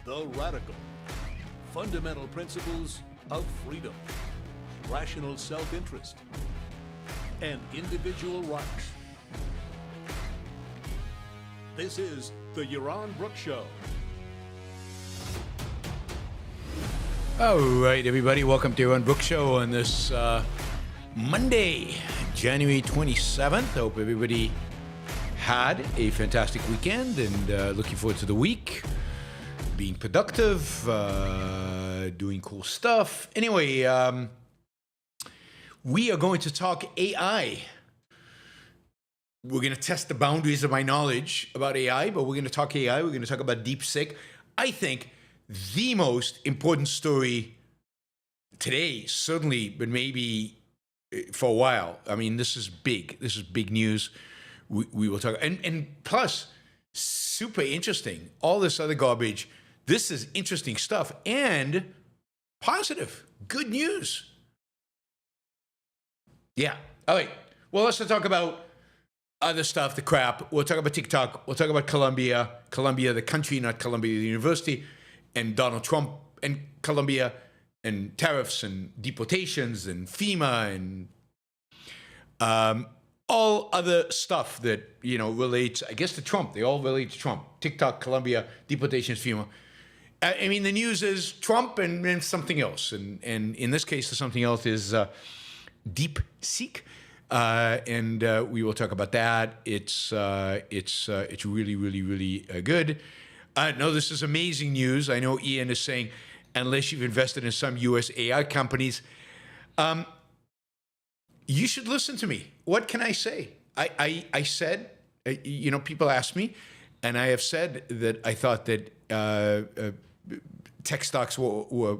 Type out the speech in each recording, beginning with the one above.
The radical, fundamental principles of freedom, rational self-interest, and individual rights. This is the Yaron Brook Show. All right, everybody, welcome to Yaron Brook Show on this Monday, January 27th. Hope everybody had a fantastic weekend and looking forward to the week. Being productive, doing cool stuff. Anyway, we are going to talk AI. We're going to test the boundaries of my knowledge about AI, but we're going to talk AI. We're going to talk about DeepSeek. I think the most important story today, certainly, but maybe for a while. I mean, this is big. This is big news. We will talk. And plus, super interesting. All this other garbage. This is interesting stuff and positive. Good news. Yeah. All right. Well, let's talk about other stuff, the crap. We'll talk about TikTok. We'll talk about Colombia, the country, not Columbia, the university, and Donald Trump and Colombia, and tariffs and deportations and FEMA and all other stuff that, relates, I guess, to Trump. They all relate to Trump. TikTok, Colombia, deportations, FEMA. I mean, the news is Trump and something else. And in this case, the something else is DeepSeek. And we will talk about that. It's really, really, really good. No, this is amazing news. I know Ian is saying, unless you've invested in some U.S. AI companies, you should listen to me. What can I say? I said, people ask me, and I have said that I thought that tech stocks were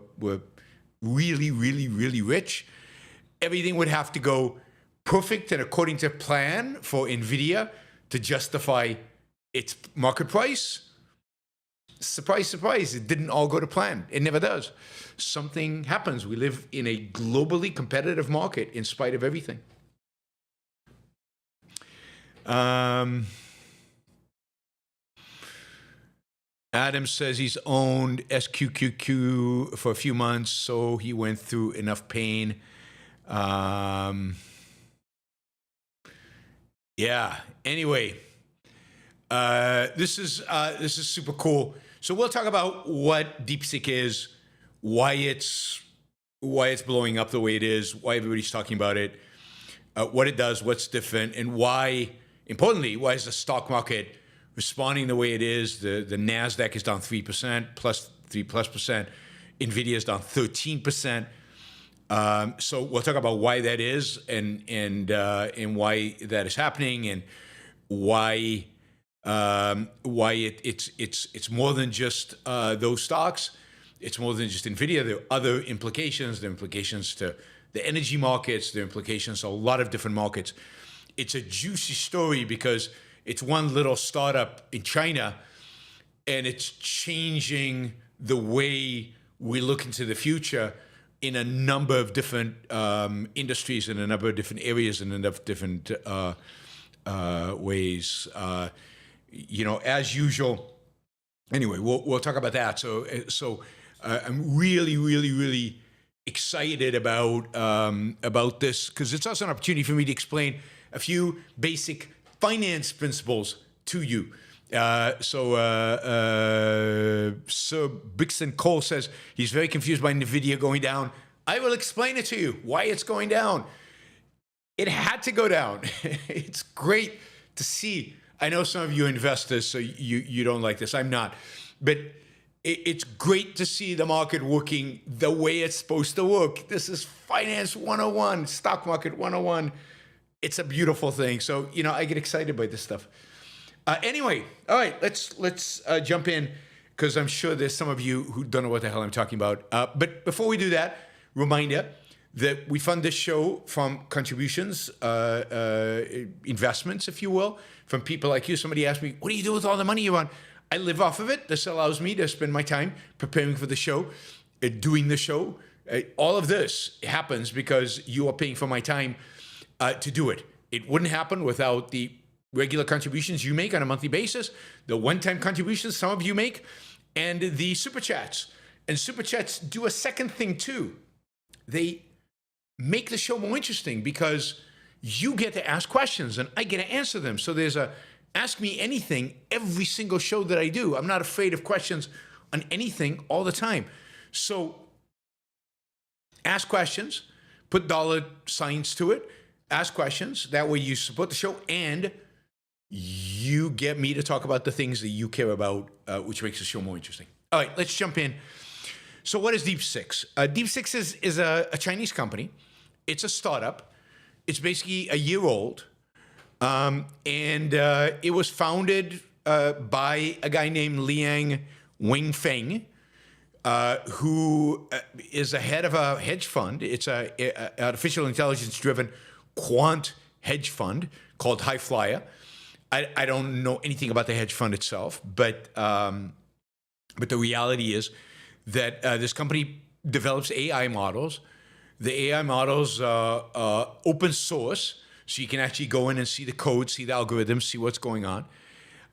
really, really, really rich. Everything would have to go perfect and according to plan for Nvidia to justify its market price. Surprise, surprise, it didn't all go to plan. It never does. Something happens. We live in a globally competitive market in spite of everything. Adam says he's owned SQQQ for a few months, so he went through enough pain. Yeah. Anyway, this is super cool. So we'll talk about what DeepSeek is, why it's blowing up the way it is, why everybody's talking about it, what it does, what's different, and why, importantly, why is the stock market responding the way it is. The NASDAQ is down 3%, plus 3+%. Nvidia is down 13%. So we'll talk about why that is and why that is happening and why it's more than just those stocks. It's more than just Nvidia. There are other implications. There are implications to the energy markets. There are implications to a lot of different markets. It's a juicy story because it's one little startup in China, and it's changing the way we look into the future in a number of different industries, in a number of different areas, in a number of different ways. As usual. Anyway, we'll talk about that. So I'm really, really, really excited about this because it's also an opportunity for me to explain a few basic finance principles to you. Sir Brixton Cole says he's very confused by Nvidia going down. I will explain it to you, why it's going down. It had to go down. It's great to see. I know some of you are investors, so you don't like this. I'm not. But it's great to see the market working the way it's supposed to work. This is finance 101, stock market 101. It's a beautiful thing. So, I get excited by this stuff. Anyway, all right, let's jump in because I'm sure there's some of you who don't know what the hell I'm talking about. But before we do that, reminder that we fund this show from contributions, investments, if you will, from people like you. Somebody asked me, what do you do with all the money you run? I live off of it. This allows me to spend my time preparing for the show, doing the show. All of this happens because you are paying for my time to do it. It wouldn't happen without the regular contributions you make on a monthly basis, the one-time contributions some of you make, and the super chats. And super chats do a second thing too. They make the show more interesting because you get to ask questions and I get to answer them. So there's a ask me anything every single show that I do. I'm not afraid of questions on anything all the time. So ask questions, put dollar signs to it, ask questions. That way you support the show and you get me to talk about the things that you care about, which makes the show more interesting. All right, let's jump in. So what is DeepSeek? DeepSeek is a Chinese company. It's a startup. It's basically a year old. And it was founded by a guy named Liang Wingfeng, who is the head of a hedge fund. It's a artificial intelligence-driven quant hedge fund called High Flyer. I don't know anything about the hedge fund itself, but the reality is that this company develops AI models. The AI models are open source, so you can actually go in and see the code, see the algorithms, see what's going on.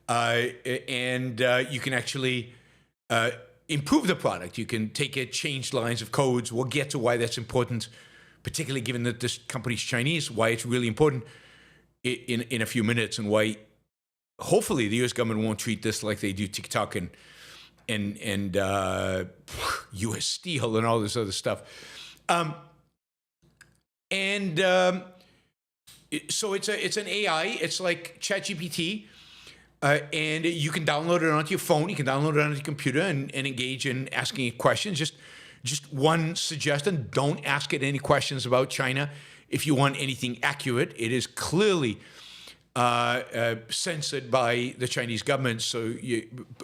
And you can actually improve the product. You can take it, change lines of codes. We'll get to why that's important, particularly given that this company's Chinese, why it's really important in a few minutes, and why hopefully the U.S. government won't treat this like they do TikTok and U.S. Steel and all this other stuff. So it's an AI. It's like ChatGPT, and you can download it onto your phone. You can download it onto your computer and engage in asking it questions. Just one suggestion: don't ask it any questions about China. If you want anything accurate, it is clearly censored by the Chinese government. So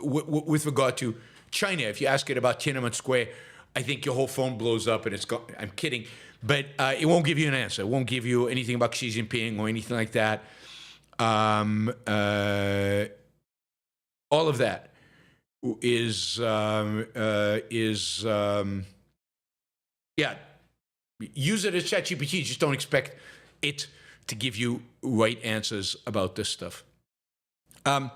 with regard to China, if you ask it about Tiananmen Square, I think your whole phone blows up and it's gone. I'm kidding. But it won't give you an answer. It won't give you anything about Xi Jinping or anything like that. All of that is use it as ChatGPT. Just don't expect it to give you right answers about this stuff. So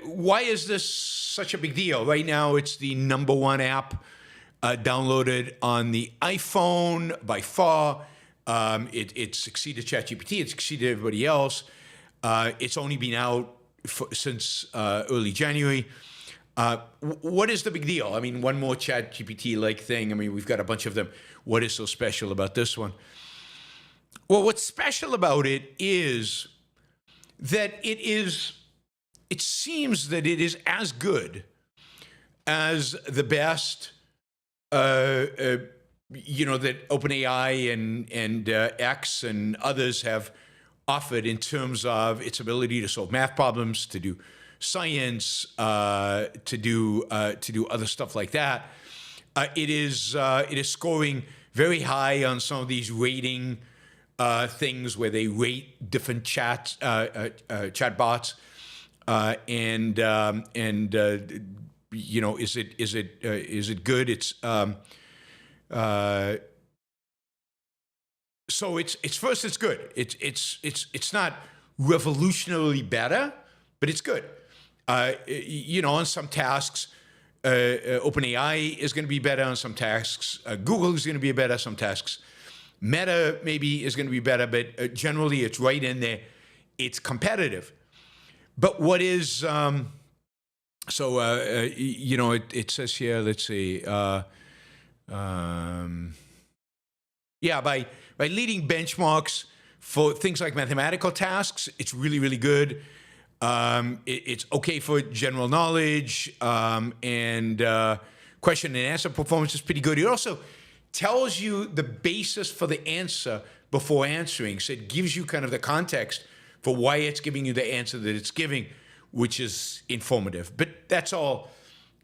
why is this such a big deal? Right now, it's the #1 app downloaded on the iPhone by far. It succeeded ChatGPT. It succeeded everybody else. It's only been out since early January. What is the big deal? I mean, one more ChatGPT-like thing. I mean, we've got a bunch of them. What is so special about this one? Well, what's special about it is that it seems that it is as good as the best, that OpenAI and X and others have offered in terms of its ability to solve math problems, to do science, to do other stuff like that. It is scoring very high on some of these rating things where they rate different chatbots, is it good? It's so it's good. It's not revolutionarily better, but it's good. On some tasks, OpenAI is going to be better on some tasks. Google is going to be better on some tasks. Meta maybe is going to be better, but generally it's right in there. It's competitive. But what is it says here. Let's see. By leading benchmarks for things like mathematical tasks, it's really, really good. It's okay for general knowledge, and question and answer performance is pretty good. It also tells you the basis for the answer before answering. So it gives you kind of the context for why it's giving you the answer that it's giving, which is informative. But that's all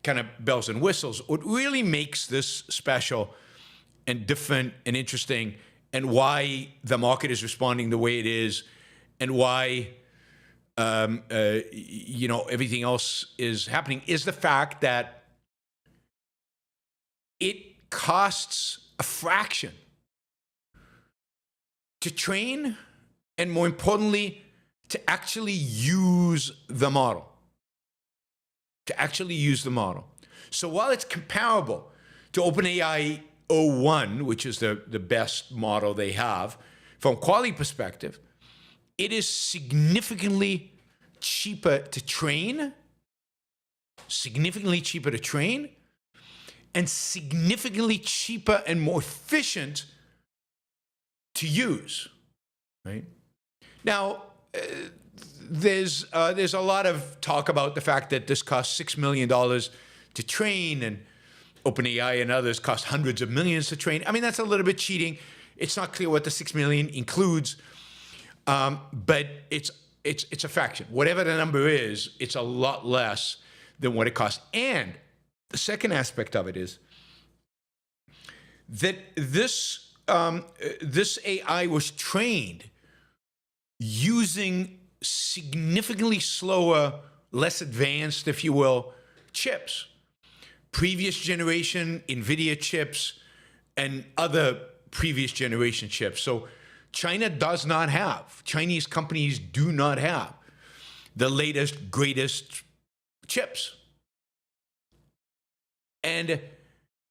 kind of bells and whistles. What really makes this special and different and interesting, and why the market is responding the way it is, and why everything else is happening, is the fact that it costs a fraction to train, and more importantly, to actually use the model. to actually use the model. So while it's comparable to OpenAI o1, which is the best model they have from a quality perspective, it is significantly cheaper to train, and significantly cheaper and more efficient to use, right? Now, there's a lot of talk about the fact that this costs $6 million to train, and OpenAI and others cost hundreds of millions to train. I mean, that's a little bit cheating. It's not clear what the $6 million includes, but it's a fraction. Whatever the number is, it's a lot less than what it costs. And the second aspect of it is that this AI was trained using significantly slower, less advanced, if you will, chips. Previous generation Nvidia chips and other previous generation chips. So China does not have, Chinese companies do not have the latest, greatest chips. And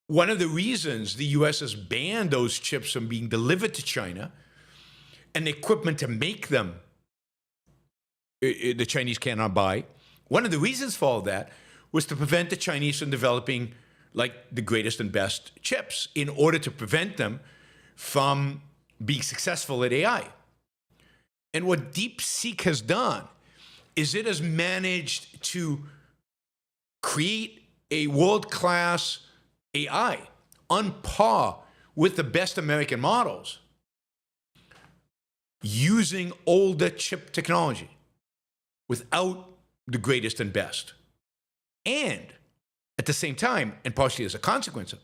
one of the reasons the US has banned those chips from being delivered to China and the equipment to make them, the Chinese cannot buy. One of the reasons for all that was to prevent the Chinese from developing like the greatest and best chips in order to prevent them from being successful at AI. And what DeepSeek has done is it has managed to create a world-class AI on par with the best American models using older chip technology without the greatest and best. And at the same time, and partially as a consequence of,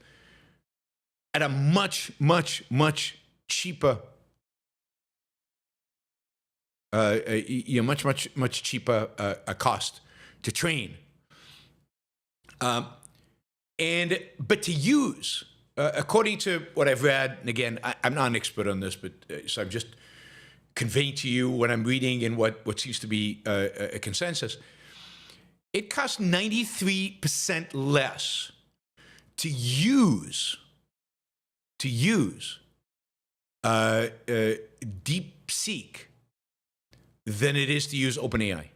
at a much, much, much cheaper, much cheaper cost to train. But to use, according to what I've read, and again, I'm not an expert on this, but so I'm just conveying to you what I'm reading and what seems to be a consensus. It costs 93% less to use DeepSeek than it is to use OpenAI.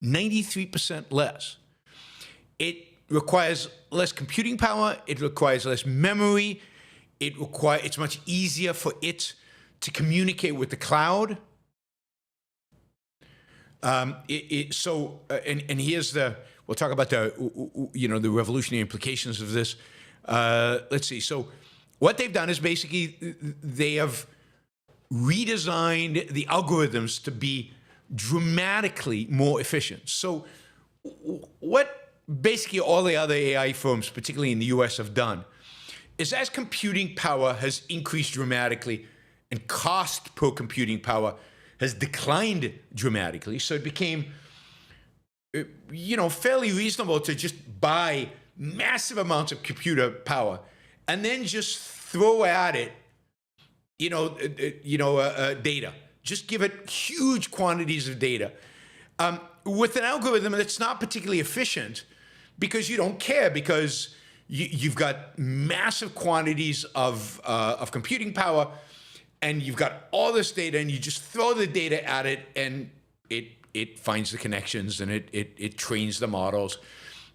93% less. It requires less computing power. It requires less memory. It's much easier for it to communicate with the cloud. And here's we'll talk about the revolutionary implications of this. Let's see. So what they've done is basically they have redesigned the algorithms to be dramatically more efficient. So what basically all the other AI firms, particularly in the US, have done is as computing power has increased dramatically and cost per computing power has declined dramatically, so it became fairly reasonable to just buy massive amounts of computer power and then just throw at it data. Just give it huge quantities of data with an algorithm that's not particularly efficient because you don't care, because you've got massive quantities of computing power and you've got all this data, and you just throw the data at it and it finds the connections and it trains the models.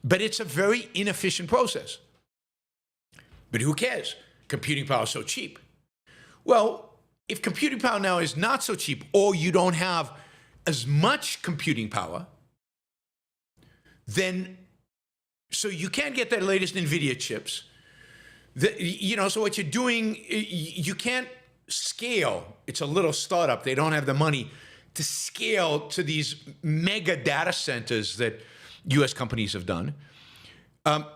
But it's a very inefficient process. But who cares? Computing power is so cheap. Well, if computing power now is not so cheap, or you don't have as much computing power, then so you can't get the latest Nvidia chips. So what you're doing, you can't scale. It's a little startup. They don't have the money to scale to these mega data centers that US companies have done.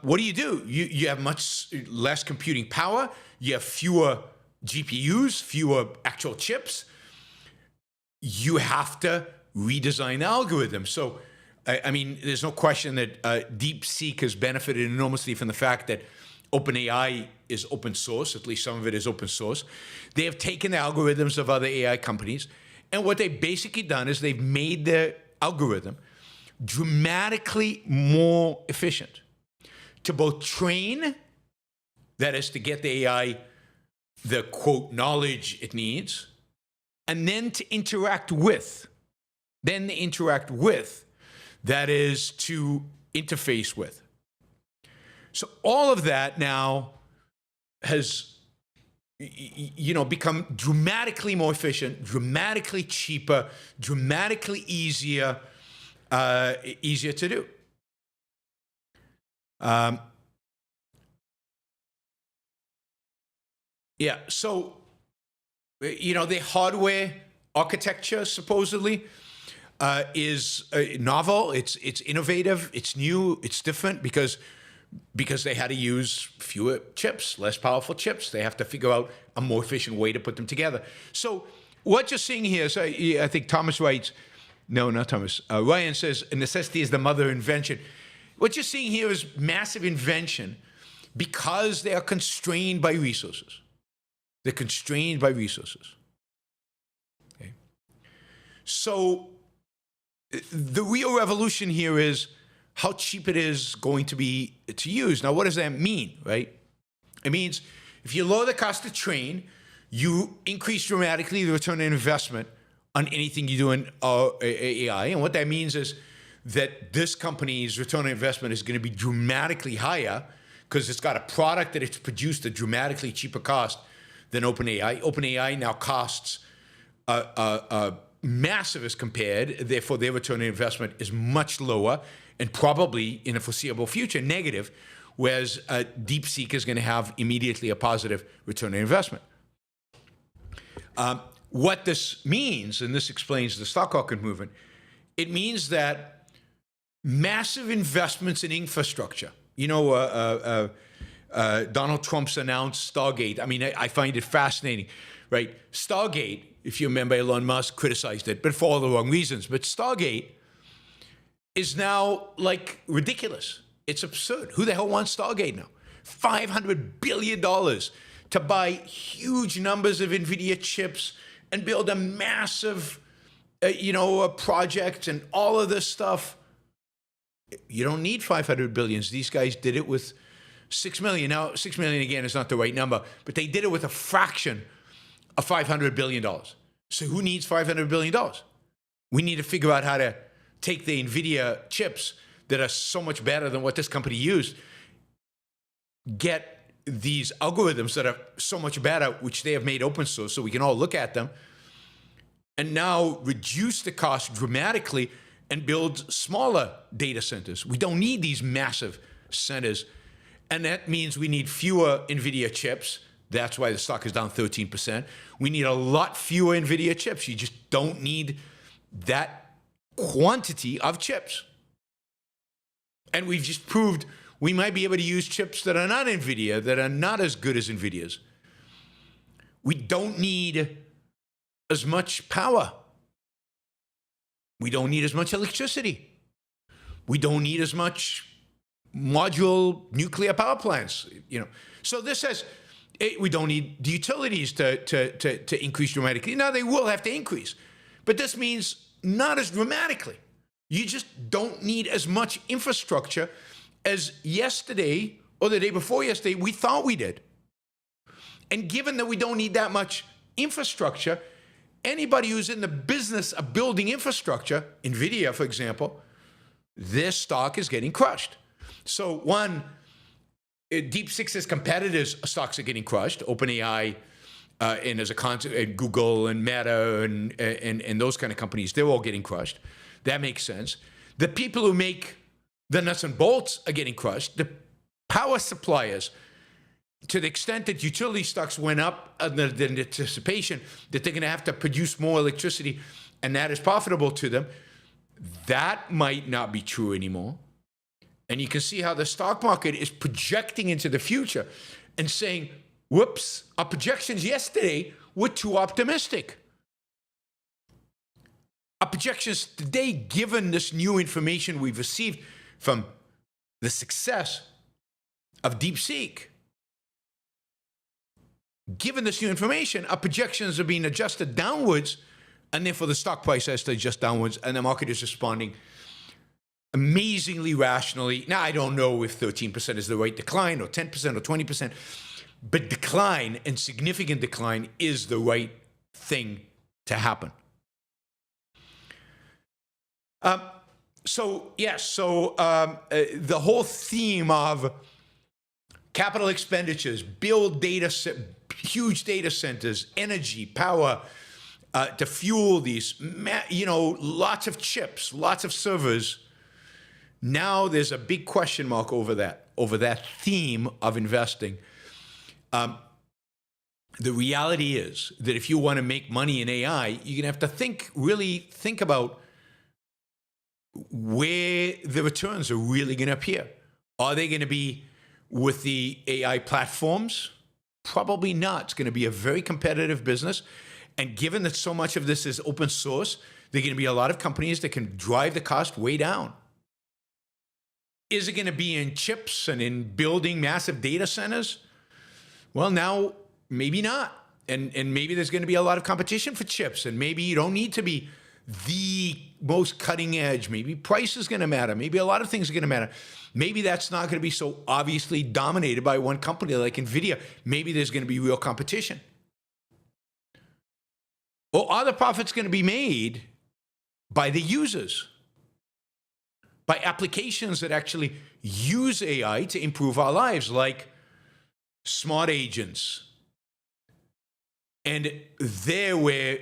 What do? You have much less computing power. You have fewer GPUs, fewer actual chips. You have to redesign the algorithm. So, I mean, there's no question that DeepSeek has benefited enormously from the fact that OpenAI is open source, at least some of it is open source. They have taken the algorithms of other AI companies, and what they've basically done is they've made the algorithm dramatically more efficient to both train, that is to get the AI the, quote, knowledge it needs, and then to interact with, that is to interface with. So all of that now has, become dramatically more efficient, dramatically cheaper, dramatically easier to do. So, the hardware architecture supposedly is novel. It's innovative. It's new. It's different because they had to use fewer chips, less powerful chips. They have to figure out a more efficient way to put them together. So what you're seeing here is, I think Thomas writes, no, not Thomas. Ryan says, necessity is the mother of invention. What you're seeing here is massive invention because they are constrained by resources. They're constrained by resources. Okay. So the real revolution here is how cheap it is going to be to use. Now, what does that mean, right? It means if you lower the cost to train, you increase dramatically the return on investment on anything you do in AI. And what that means is that this company's return on investment is going to be dramatically higher because it's got a product that it's produced at dramatically cheaper cost than OpenAI. OpenAI now costs massive as compared. Therefore, their return on investment is much lower and probably in the foreseeable future negative, whereas DeepSeek is going to have immediately a positive return on investment. What this means, and this explains the stock market movement, it means that massive investments in infrastructure, Donald Trump's announced Stargate. I mean, I find it fascinating, right? Stargate, if you remember, Elon Musk criticized it, but for all the wrong reasons. But Stargate is now like ridiculous. It's absurd. Who the hell wants Stargate now? $500 billion to buy huge numbers of Nvidia chips and build a massive, a project and all of this stuff. You don't need 500 billions. These guys did it with 6 million. Now, 6 million, again, is not the right number, but they did it with a fraction of $500 billion. So who needs $500 billion? We need to figure out how to take the Nvidia chips that are so much better than what this company used, get these algorithms that are so much better, which they have made open source so we can all look at them, and now reduce the cost dramatically and build smaller data centers. We don't need these massive centers. And that means we need fewer Nvidia chips. That's why the stock is down 13%. We need a lot fewer Nvidia chips. You just don't need that quantity of chips. And we've just proved we might be able to use chips that are not Nvidia, that are not as good as Nvidia's. We don't need as much power. We don't need as much electricity. We don't need as much module nuclear power plants. So this says we don't need the utilities to increase dramatically. Now they will have to increase, but this means not as dramatically. You just don't need as much infrastructure as yesterday or the day before yesterday we thought we did. And given that we don't need that much infrastructure, anybody who's in the business of building infrastructure, Nvidia, for example, their stock is getting crushed. So one, DeepSeek's competitors' stocks are getting crushed. OpenAI and as a consequence, and Google and Meta and those kind of companies, they're all getting crushed. That makes sense. The people who make the nuts and bolts are getting crushed. The power suppliers, to the extent that utility stocks went up in the anticipation that they're going to have to produce more electricity and that is profitable to them, that might not be true anymore. And you can see how the stock market is projecting into the future and saying, whoops, our projections yesterday were too optimistic. Our projections today, given this new information we've received from the success of DeepSeek, given this new information, our projections are being adjusted downwards, and therefore the stock price has to adjust downwards, and the market is responding amazingly rationally. Now, I don't know if 13% is the right decline or 10% or 20%, but decline and significant decline is the right thing to happen. The whole theme of capital expenditures, build huge data centers, energy, power, to fuel these, lots of chips, lots of servers. Now there's a big question mark over that theme of investing. The reality is that if you want to make money in AI, you're going to have to really think about where the returns are really going to appear. Are they going to be with the AI platforms? Probably not. It's going to be a very competitive business. And given that so much of this is open source, there are going to be a lot of companies that can drive the cost way down. Is it going to be in chips and in building massive data centers? Well, now, maybe not. And maybe there's going to be a lot of competition for chips, and maybe you don't need to be the most cutting edge. Maybe price is going to matter. Maybe a lot of things are going to matter. Maybe that's not going to be so obviously dominated by one company like Nvidia. Maybe there's going to be real competition. Or are the profits going to be made by the users? By applications that actually use AI to improve our lives, like smart agents. And there where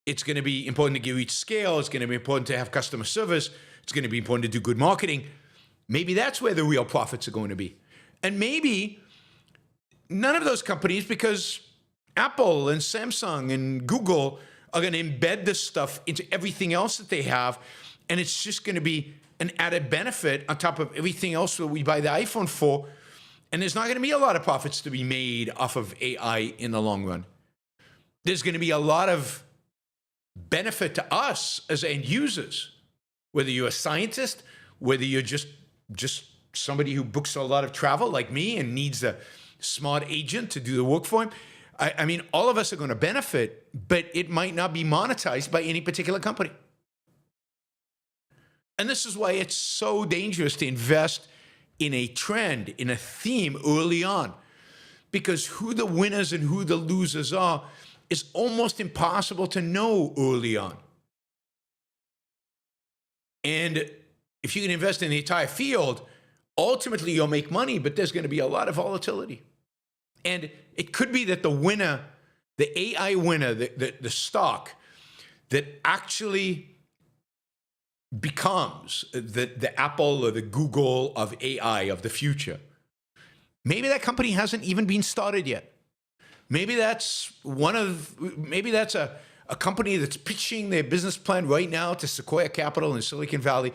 it's going to be important to reach scale, it's going to be important to have customer service, it's going to be important to do good marketing. Maybe that's where the real profits are going to be. And maybe none of those companies, because Apple and Samsung and Google are going to embed this stuff into everything else that they have, and it's just going to be an added benefit on top of everything else that we buy the iPhone for, and there's not going to be a lot of profits to be made off of AI in the long run. There's going to be a lot of benefit to us as end users, whether you're a scientist, whether you're just somebody who books a lot of travel like me and needs a smart agent to do the work for him. I mean, all of us are going to benefit, but it might not be monetized by any particular company. And this is why it's so dangerous to invest in a trend, in a theme early on, because who the winners and who the losers are is almost impossible to know early on. And if you can invest in the entire field, ultimately you'll make money, but there's going to be a lot of volatility. And it could be that the winner, the AI winner, the stock that actually becomes the Apple or the Google of AI of the future, maybe that company hasn't even been started yet. Maybe that's a company that's pitching their business plan right now to Sequoia Capital in Silicon Valley,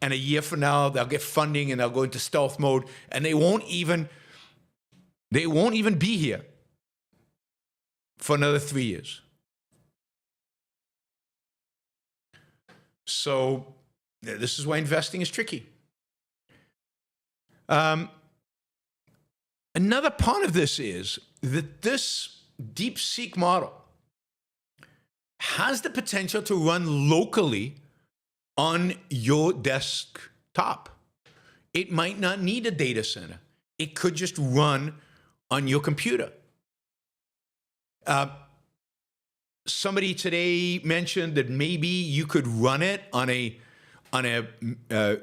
and a year from now they'll get funding and they'll go into stealth mode, and they won't even be here for another 3 years. So this is why investing is tricky. Another part of this is that this DeepSeek model has the potential to run locally on your desktop. It might not need a data center. It could just run on your computer. Somebody today mentioned that maybe you could run it on a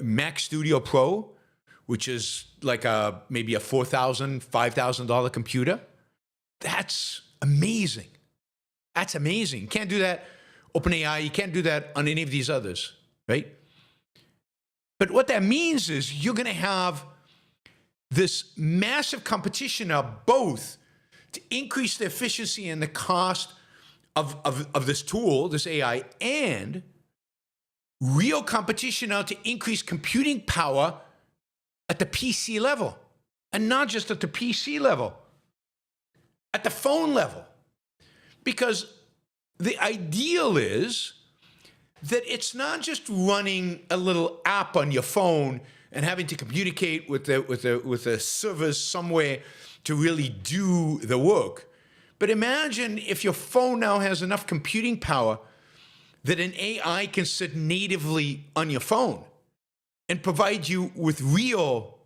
Mac Studio Pro, which is like maybe a $4,000, $5,000 computer. That's amazing. That's amazing. You can't do that OpenAI. You can't do that on any of these others, right? But what that means is you're going to have this massive competition now, both to increase the efficiency and the cost of this tool, this AI, and real competition now to increase computing power at the PC level. And not just at the PC level, at the phone level. Because the ideal is that it's not just running a little app on your phone and having to communicate with the servers somewhere to really do the work. But imagine if your phone now has enough computing power that an AI can sit natively on your phone and provide you with real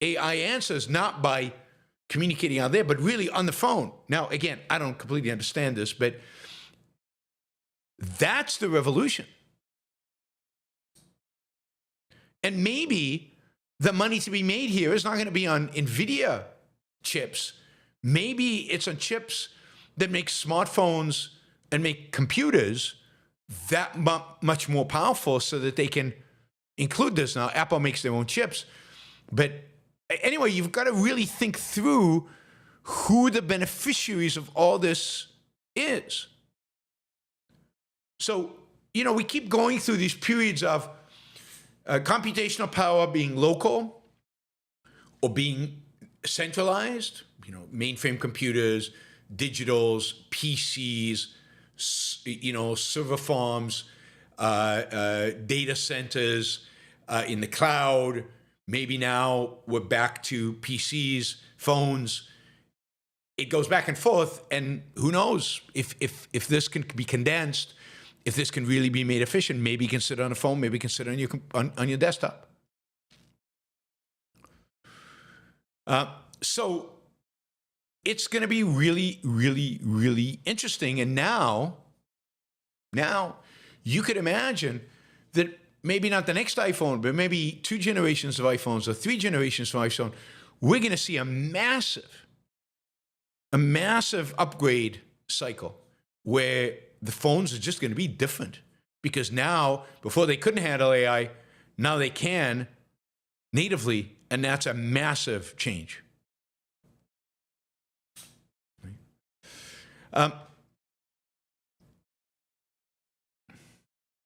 AI answers, not by communicating out there, but really on the phone. Now, again, I don't completely understand this, but that's the revolution. And maybe the money to be made here is not going to be on Nvidia chips. Maybe it's on chips that make smartphones and make computers that much more powerful so that they can include this. Now, Apple makes their own chips. But anyway, you've got to really think through who the beneficiaries of all this is. So, you know, we keep going through these periods of computational power being local or being centralized, you know, mainframe computers, digitals, PCs, you know, server farms, data centers in the cloud. Maybe now we're back to PCs, phones. It goes back and forth, and who knows if this can be condensed, if this can really be made efficient. Maybe you can sit on a phone, maybe you can sit on your desktop. So it's going to be really, really, really interesting. And now you could imagine that maybe not the next iPhone, but maybe 2 generations of iPhones or 3 generations of iPhone, we're going to see a massive upgrade cycle where the phones are just going to be different. Because now, before they couldn't handle AI, now they can natively, and that's a massive change.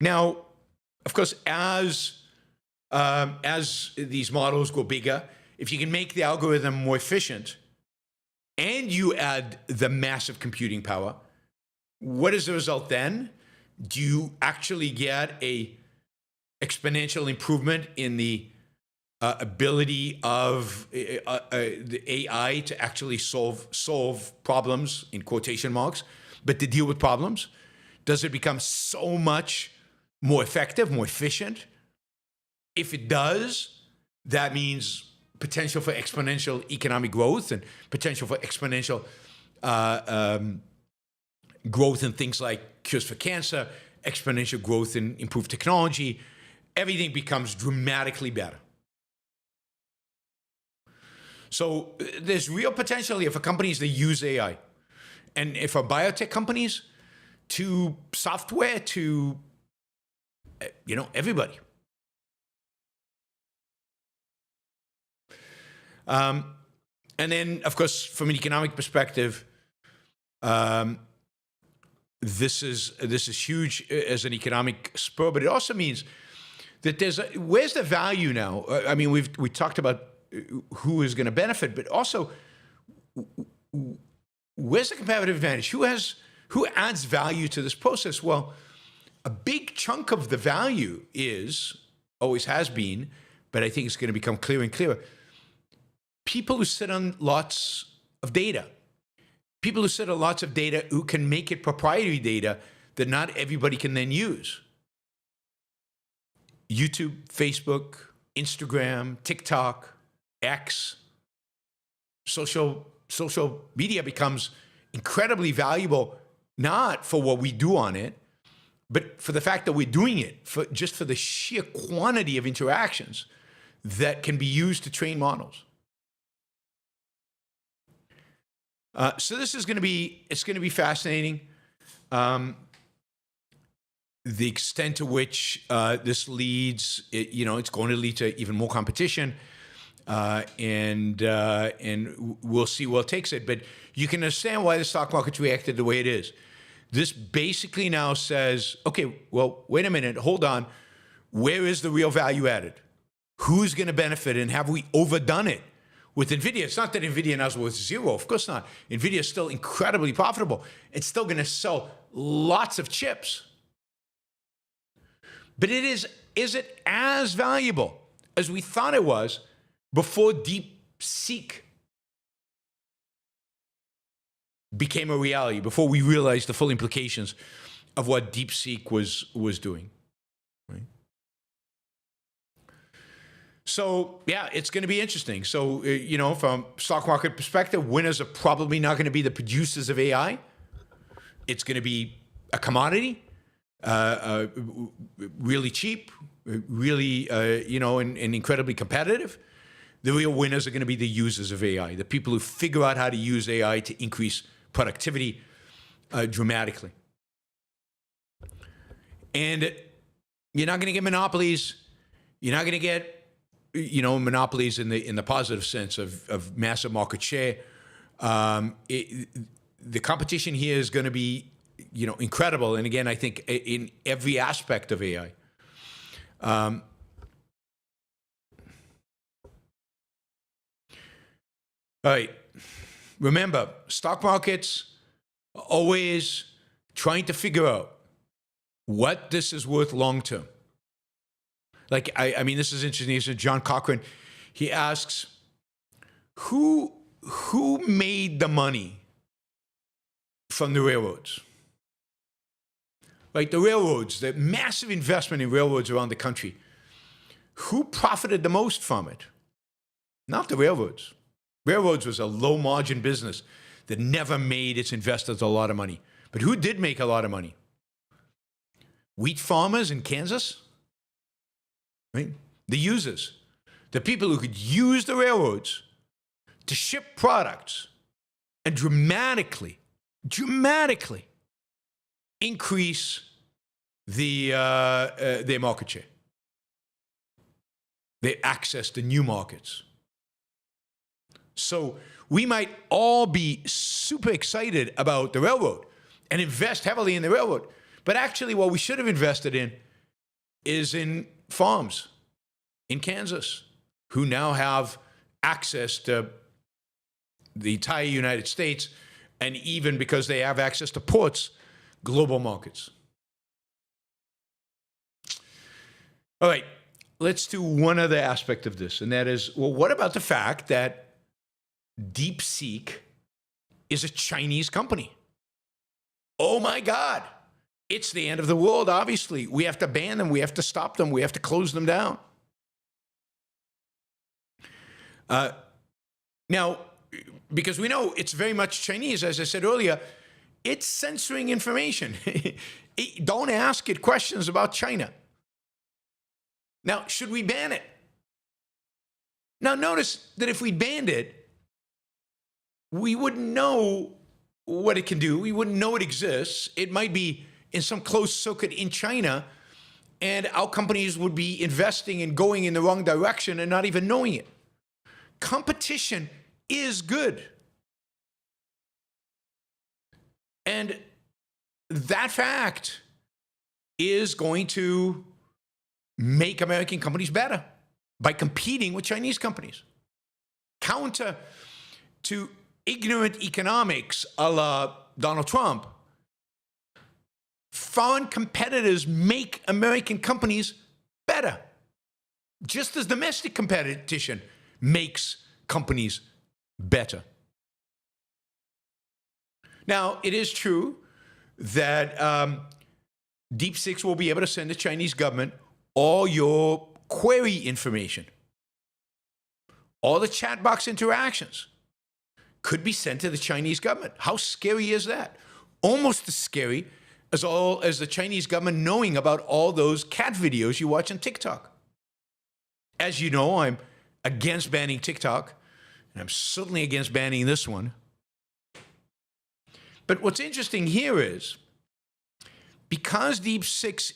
Now, of course, as these models go bigger, if you can make the algorithm more efficient and you add the massive computing power, what is the result then? Do you actually get a exponential improvement in the ability of the AI to actually solve problems, in quotation marks, but to deal with problems? Does it become so much more effective, more efficient? If it does, that means potential for exponential economic growth and potential for exponential growth in things like cures for cancer, exponential growth in improved technology. Everything becomes dramatically better. So there's real potential here for companies that use AI. And for biotech companies, to software, to, you know, everybody. And then, of course, from an economic perspective, this is huge as an economic spur, but it also means that where's the value now? I mean, we talked about who is going to benefit, but also where's the competitive advantage? Who adds value to this process? Well, a big chunk of the value always has been, but I think it's going to become clearer and clearer, people who sit on lots of data. People who sit on lots of data who can make it proprietary data that not everybody can then use. YouTube, Facebook, Instagram, TikTok, X, social media becomes incredibly valuable, not for what we do on it, but for the fact that we're doing it, just for the sheer quantity of interactions that can be used to train models. So this is going to be fascinating. The extent to which this leads, it's going to lead to even more competition, and we'll see where it takes it. But you can understand why the stock market's reacted the way it is. This basically now says, okay, well, wait a minute, hold on. Where is the real value added? Who's going to benefit, and have we overdone it? With Nvidia, it's not that Nvidia now is worth zero. Of course not. Nvidia is still incredibly profitable. It's still going to sell lots of chips. But is it as valuable as we thought it was before DeepSeek became a reality, before we realized the full implications of what DeepSeek was doing? Right? So, yeah, it's going to be interesting. So, from stock market perspective, winners are probably not going to be the producers of AI. It's going to be a commodity, really cheap, really, and incredibly competitive. The real winners are going to be the users of AI, the people who figure out how to use AI to increase productivity dramatically. And you're not going to get monopolies. You're not going to get monopolies in the positive sense of massive market share. The competition here is going to be, incredible. And again, I think in every aspect of AI. All right. Remember, stock markets are always trying to figure out what this is worth long term. Like, I mean, this is interesting. This is John Cochran. He asks, who made the money from the railroads? Like the railroads, the massive investment in railroads around the country. Who profited the most from it? Not the railroads. Railroads was a low margin business that never made its investors a lot of money. But who did make a lot of money? Wheat farmers in Kansas? Right? The users, the people who could use the railroads to ship products and dramatically increase their market share, their access to new markets. So we might all be super excited about the railroad and invest heavily in the railroad. But actually what we should have invested in is in farms in Kansas who now have access to the entire United States, and even because they have access to ports, global markets. All right, let's do one other aspect of this, and that is, well, what about the fact that DeepSeek is a Chinese company? Oh my God, it's the end of the world, obviously. We have to ban them, we have to stop them, we have to close them down. Now, because we know it's very much Chinese, as I said earlier, it's censoring information. Don't ask it questions about China. Now, should we ban it? Now, notice that if we banned it, we wouldn't know what it can do. We wouldn't know it exists. It might be in some closed circuit in China, and our companies would be investing and going in the wrong direction and not even knowing it. Competition is good. And that fact is going to make American companies better by competing with Chinese companies. Counter to ignorant economics a la Donald Trump, foreign competitors make American companies better, just as domestic competition makes companies better. Now, it is true that DeepSeek will be able to send the Chinese government all your query information. All the chat box interactions could be sent to the Chinese government. How scary is that? Almost as scary as the Chinese government knowing about all those cat videos you watch on TikTok. As you know, I'm against banning TikTok, and I'm certainly against banning this one. But what's interesting here is, because DeepSeek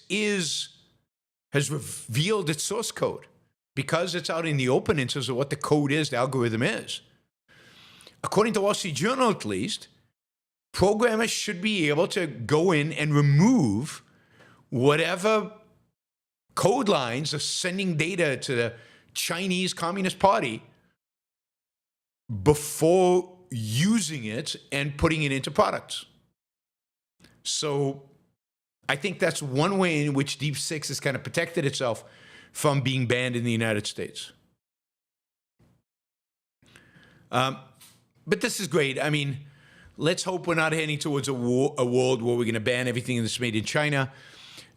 has revealed its source code, because it's out in the open in terms of what the code is, the algorithm is, according to Wall Street Journal at least, programmers should be able to go in and remove whatever code lines are sending data to the Chinese Communist Party before using it and putting it into products. So I think that's one way in which DeepSeek has kind of protected itself from being banned in the United States. But this is great. I mean, let's hope we're not heading towards a world where we're going to ban everything that's made in China.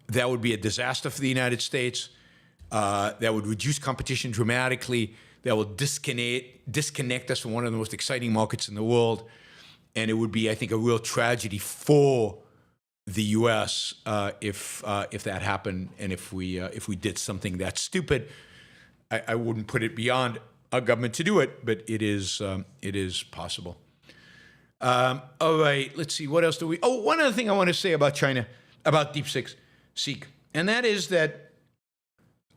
That would be a disaster for the United States. that would reduce competition dramatically, that will disconnect us from one of the most exciting markets in the world. And it would be, I think, a real tragedy for the U.S. If that happened, and if we did something that stupid. I wouldn't put it beyond our government to do it, but it is possible. All right, let's see. What else do we? Oh, one other thing I want to say about China, about DeepSeek, and that is that,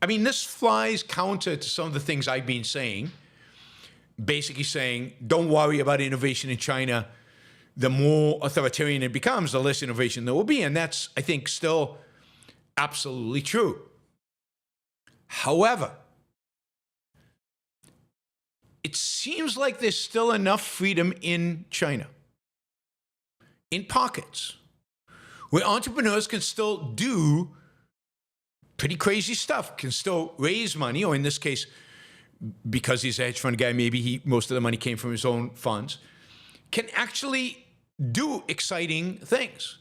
I mean, this flies counter to some of the things I've been saying, basically saying, don't worry about innovation in China. The more authoritarian it becomes, the less innovation there will be. And that's, I think, still absolutely true. However, it seems like there's still enough freedom in China, in pockets, where entrepreneurs can still do pretty crazy stuff, can still raise money, or in this case, because he's a hedge fund guy, maybe most of the money came from his own funds, can actually do exciting things.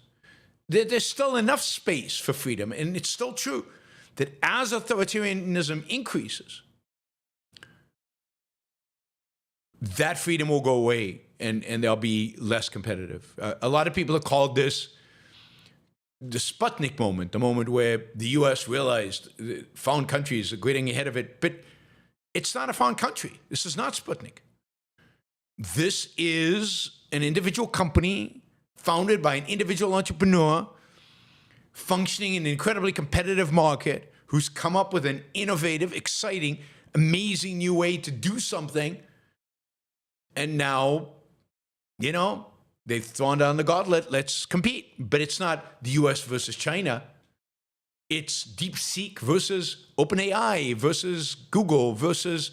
There's still enough space for freedom, and it's still true that as authoritarianism increases, that freedom will go away, and they'll be less competitive. A lot of people have called this the Sputnik moment, the moment where the U.S. realized foreign countries are getting ahead of it. But it's not a foreign country. This is not Sputnik. This is an individual company founded by an individual entrepreneur functioning in an incredibly competitive market who's come up with an innovative, exciting, amazing new way to do something. And now, you know, they've thrown down the gauntlet. Let's compete. But it's not the U.S. versus China. It's DeepSeek versus OpenAI versus Google versus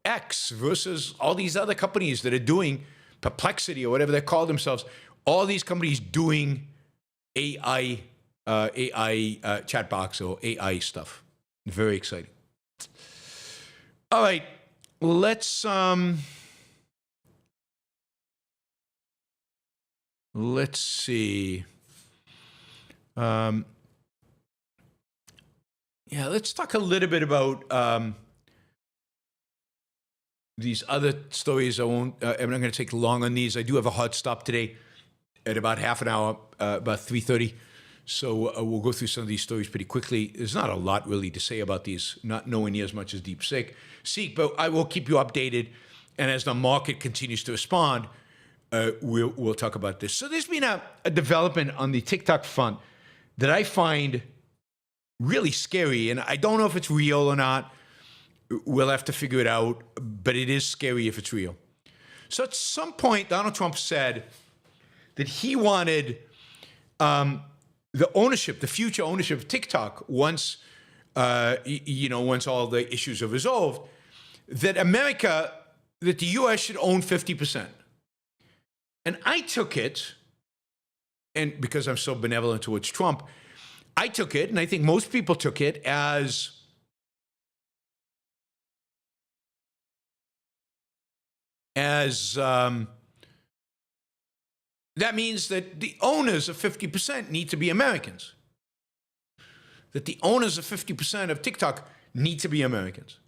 X versus all these other companies that are doing Perplexity or whatever they call themselves. All these companies doing AI chat box or AI stuff. Very exciting. All right, let's see. Let's talk a little bit about these other stories. I'm not going to take long on these. I do have a hard stop today at about half an hour, about 3:30. So we'll go through some of these stories pretty quickly. There's not a lot really to say about these, not knowing near as much as DeepSeek, but I will keep you updated. And as the market continues to respond, we'll talk about this. So there's been a development on the TikTok front that I find really scary, and I don't know if it's real or not. We'll have to figure it out, but it is scary if it's real. So at some point, Donald Trump said that he wanted the ownership, the future ownership of TikTok, once once all the issues are resolved, that the U.S. should own 50%. And I took it, and because I'm so benevolent towards Trump, I took it, and I think most people took it as that means that the owners of 50% need to be Americans. That the owners of 50% of TikTok need to be Americans.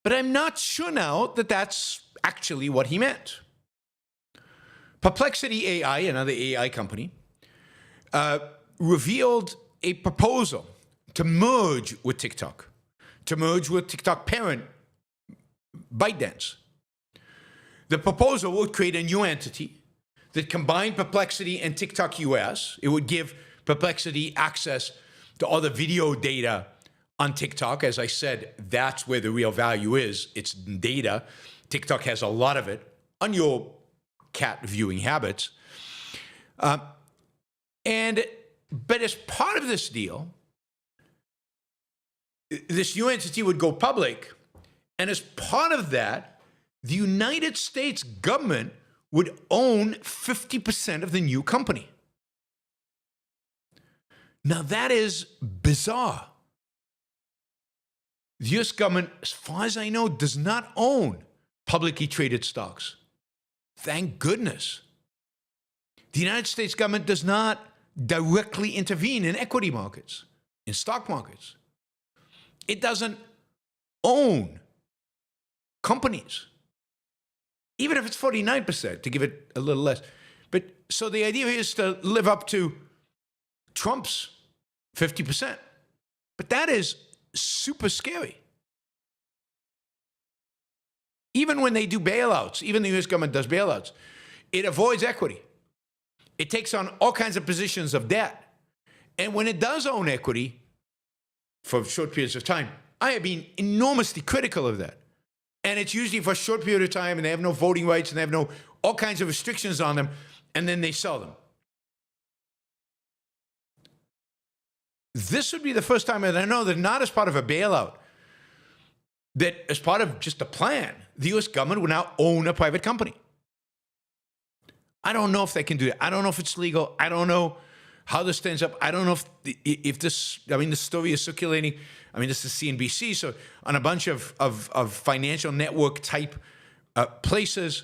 But I'm not sure now that that's actually what he meant. Perplexity AI, another AI company, revealed a proposal to merge with TikTok, TikTok parent, ByteDance. The proposal would create a new entity that combined Perplexity and TikTok US. It would give Perplexity access to all the video data on TikTok. As I said, that's where the real value is. It's data. TikTok has a lot of it on your cat viewing habits. But as part of this deal, this new entity would go public. And as part of that, the United States government would own 50% of the new company. Now that is bizarre. The U.S. government, as far as I know, does not own publicly traded stocks. Thank goodness. The United States government does not directly intervene in equity markets, in stock markets. It doesn't own companies, even if it's 49%, to give it a little less. But so the idea is to live up to Trump's 50%. But that is super scary. Even when they do bailouts, even the U.S. government does bailouts, it avoids equity. It takes on all kinds of positions of debt. And when it does own equity for short periods of time, I have been enormously critical of that. And it's usually for a short period of time, and they have no voting rights, and they have all kinds of restrictions on them, and then they sell them. This would be the first time that I know that not as part of a bailout, that as part of just a plan, the U.S. government would now own a private company. I don't know if they can do that. I don't know if it's legal. I don't know how this stands up. I don't know if this, I mean, the story is circulating. I mean, this is CNBC, so on a bunch of financial network type places,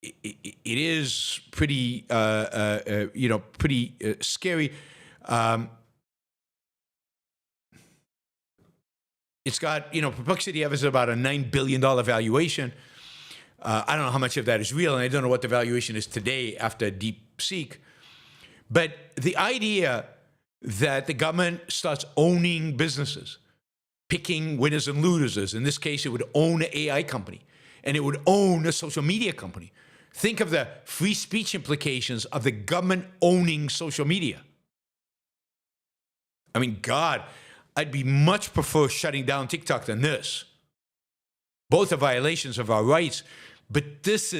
it is pretty, pretty scary. It's got, Perplexity has about a $9 billion valuation. I don't know how much of that is real, and I don't know what the valuation is today after DeepSeek. But the idea that the government starts owning businesses, picking winners and losers, in this case, it would own an AI company, and it would own a social media company. Think of the free speech implications of the government owning social media. I mean, God, I'd be much prefer shutting down TikTok than this. Both are violations of our rights, but this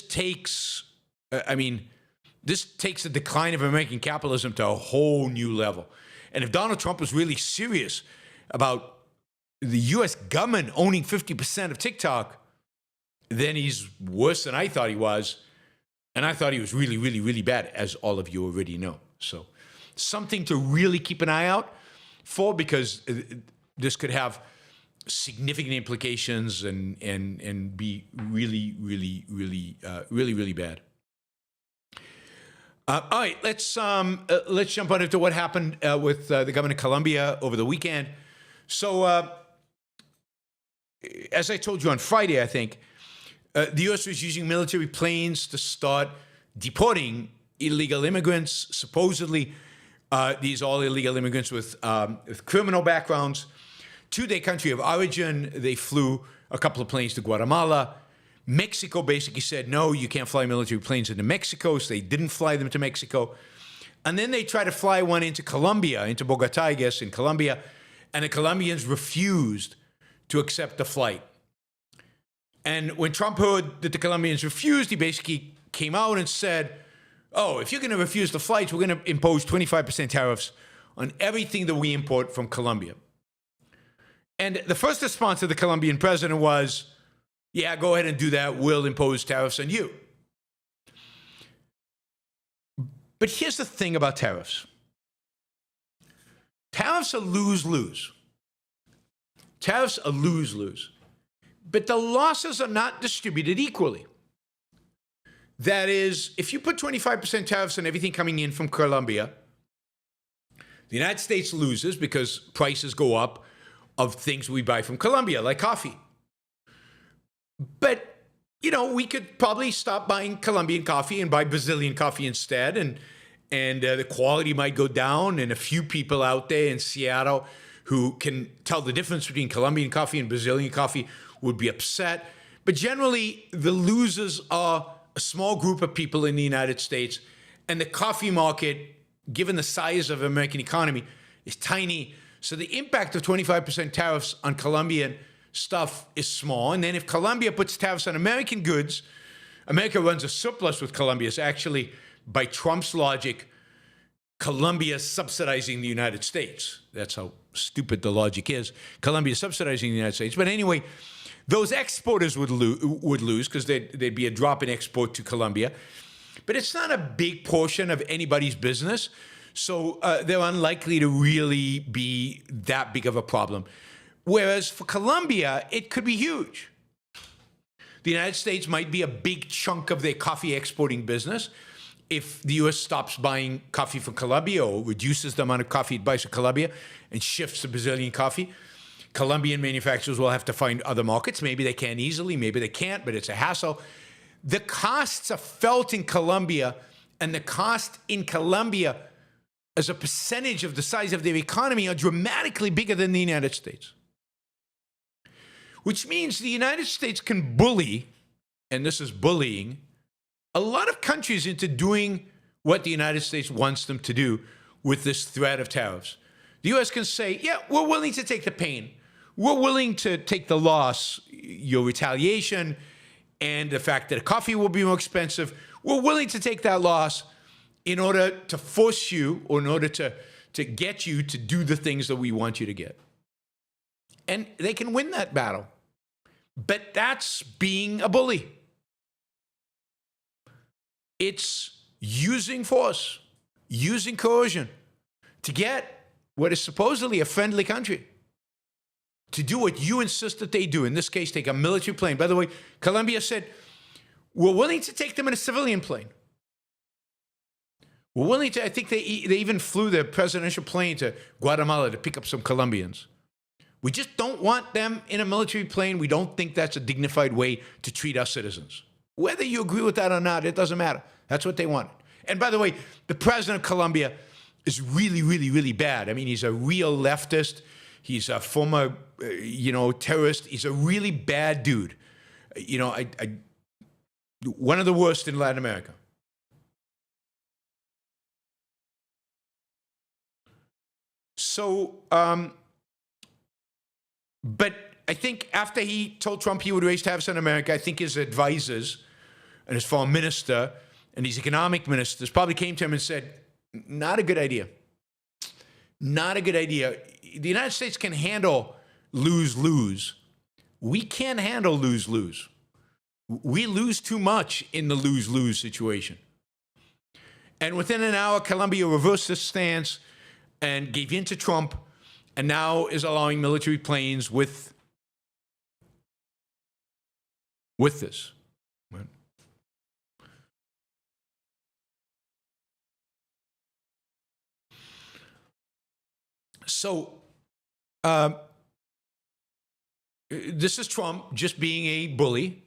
takes the decline of American capitalism to a whole new level. And if Donald Trump was really serious about the U.S. government owning 50% of TikTok, then he's worse than I thought he was. And I thought he was really, really, really bad, as all of you already know. So something to really keep an eye out for, because this could have significant implications and be really, really, really, really, really bad. All right, let's jump on into what happened with the government of Colombia over the weekend. So, as I told you on Friday, I think the U.S. was using military planes to start deporting illegal immigrants. Supposedly, these all illegal immigrants with criminal backgrounds to their country of origin. They flew a couple of planes to Guatemala. Mexico basically said, no, you can't fly military planes into Mexico, so they didn't fly them to Mexico. And then they tried to fly one into Colombia, into Bogota, I guess, in Colombia, and the Colombians refused to accept the flight. And when Trump heard that the Colombians refused, he basically came out and said, oh, if you're going to refuse the flights, we're going to impose 25% tariffs on everything that we import from Colombia. And the first response of the Colombian president was, yeah, go ahead and do that. We'll impose tariffs on you. But here's the thing about tariffs. Tariffs are lose-lose. Tariffs are lose-lose. But the losses are not distributed equally. That is, if you put 25% tariffs on everything coming in from Colombia, the United States loses because prices go up of things we buy from Colombia, like coffee. But, we could probably stop buying Colombian coffee and buy Brazilian coffee instead, and the quality might go down, and a few people out there in Seattle who can tell the difference between Colombian coffee and Brazilian coffee would be upset. But generally, the losers are a small group of people in the United States, and the coffee market, given the size of the American economy, is tiny. So the impact of 25% tariffs on Colombian stuff is small. And then if Colombia puts tariffs on American goods, America runs a surplus with Colombia. So actually, by Trump's logic, Colombia is subsidizing the United States. That's how stupid the logic is. Colombia is subsidizing the United States. But anyway, those exporters would lose because there'd be a drop in export to Colombia. But it's not a big portion of anybody's business. So they're unlikely to really be that big of a problem. Whereas for Colombia, it could be huge. The United States might be a big chunk of their coffee exporting business. if the U.S. stops buying coffee from Colombia or reduces the amount of coffee it buys from Colombia and shifts to Brazilian coffee, Colombian manufacturers will have to find other markets. Maybe they can easily, maybe they can't, but it's a hassle. The costs are felt in Colombia, and the cost in Colombia as a percentage of the size of their economy are dramatically bigger than the United States. Which means the United States can bully, and this is bullying, a lot of countries into doing what the United States wants them to do with this threat of tariffs. The U.S. can say, yeah, we're willing to take the pain. We're willing to take the loss, your retaliation, and the fact that coffee will be more expensive. We're willing to take that loss in order to force you, or in order to get you to do the things that we want you to get. And they can win that battle. But that's being a bully. It's using force, using coercion to get what is supposedly a friendly country to do what you insist that they do. In this case, take a military plane. By the way, Colombia said, we're willing to take them in a civilian plane. We're willing to, I think they even flew their presidential plane to Guatemala to pick up some Colombians. We just don't want them in a military plane. We don't think that's a dignified way to treat our citizens. Whether you agree with that or not, it doesn't matter. That's what they wanted. And by the way, the president of Colombia is really, really, really bad. I mean, he's a real leftist. He's a former, terrorist. He's a really bad dude. One of the worst in Latin America. So, but I think after he told Trump he would raise tariffs on America, I think his advisors and his foreign minister and his economic ministers probably came to him and said, not a good idea. Not a good idea. The United States can handle lose-lose. We can't handle lose-lose. We lose too much in the lose-lose situation. And within an hour, Colombia reversed its stance and gave in to Trump, and now is allowing military planes with this. Right? So, this is Trump just being a bully.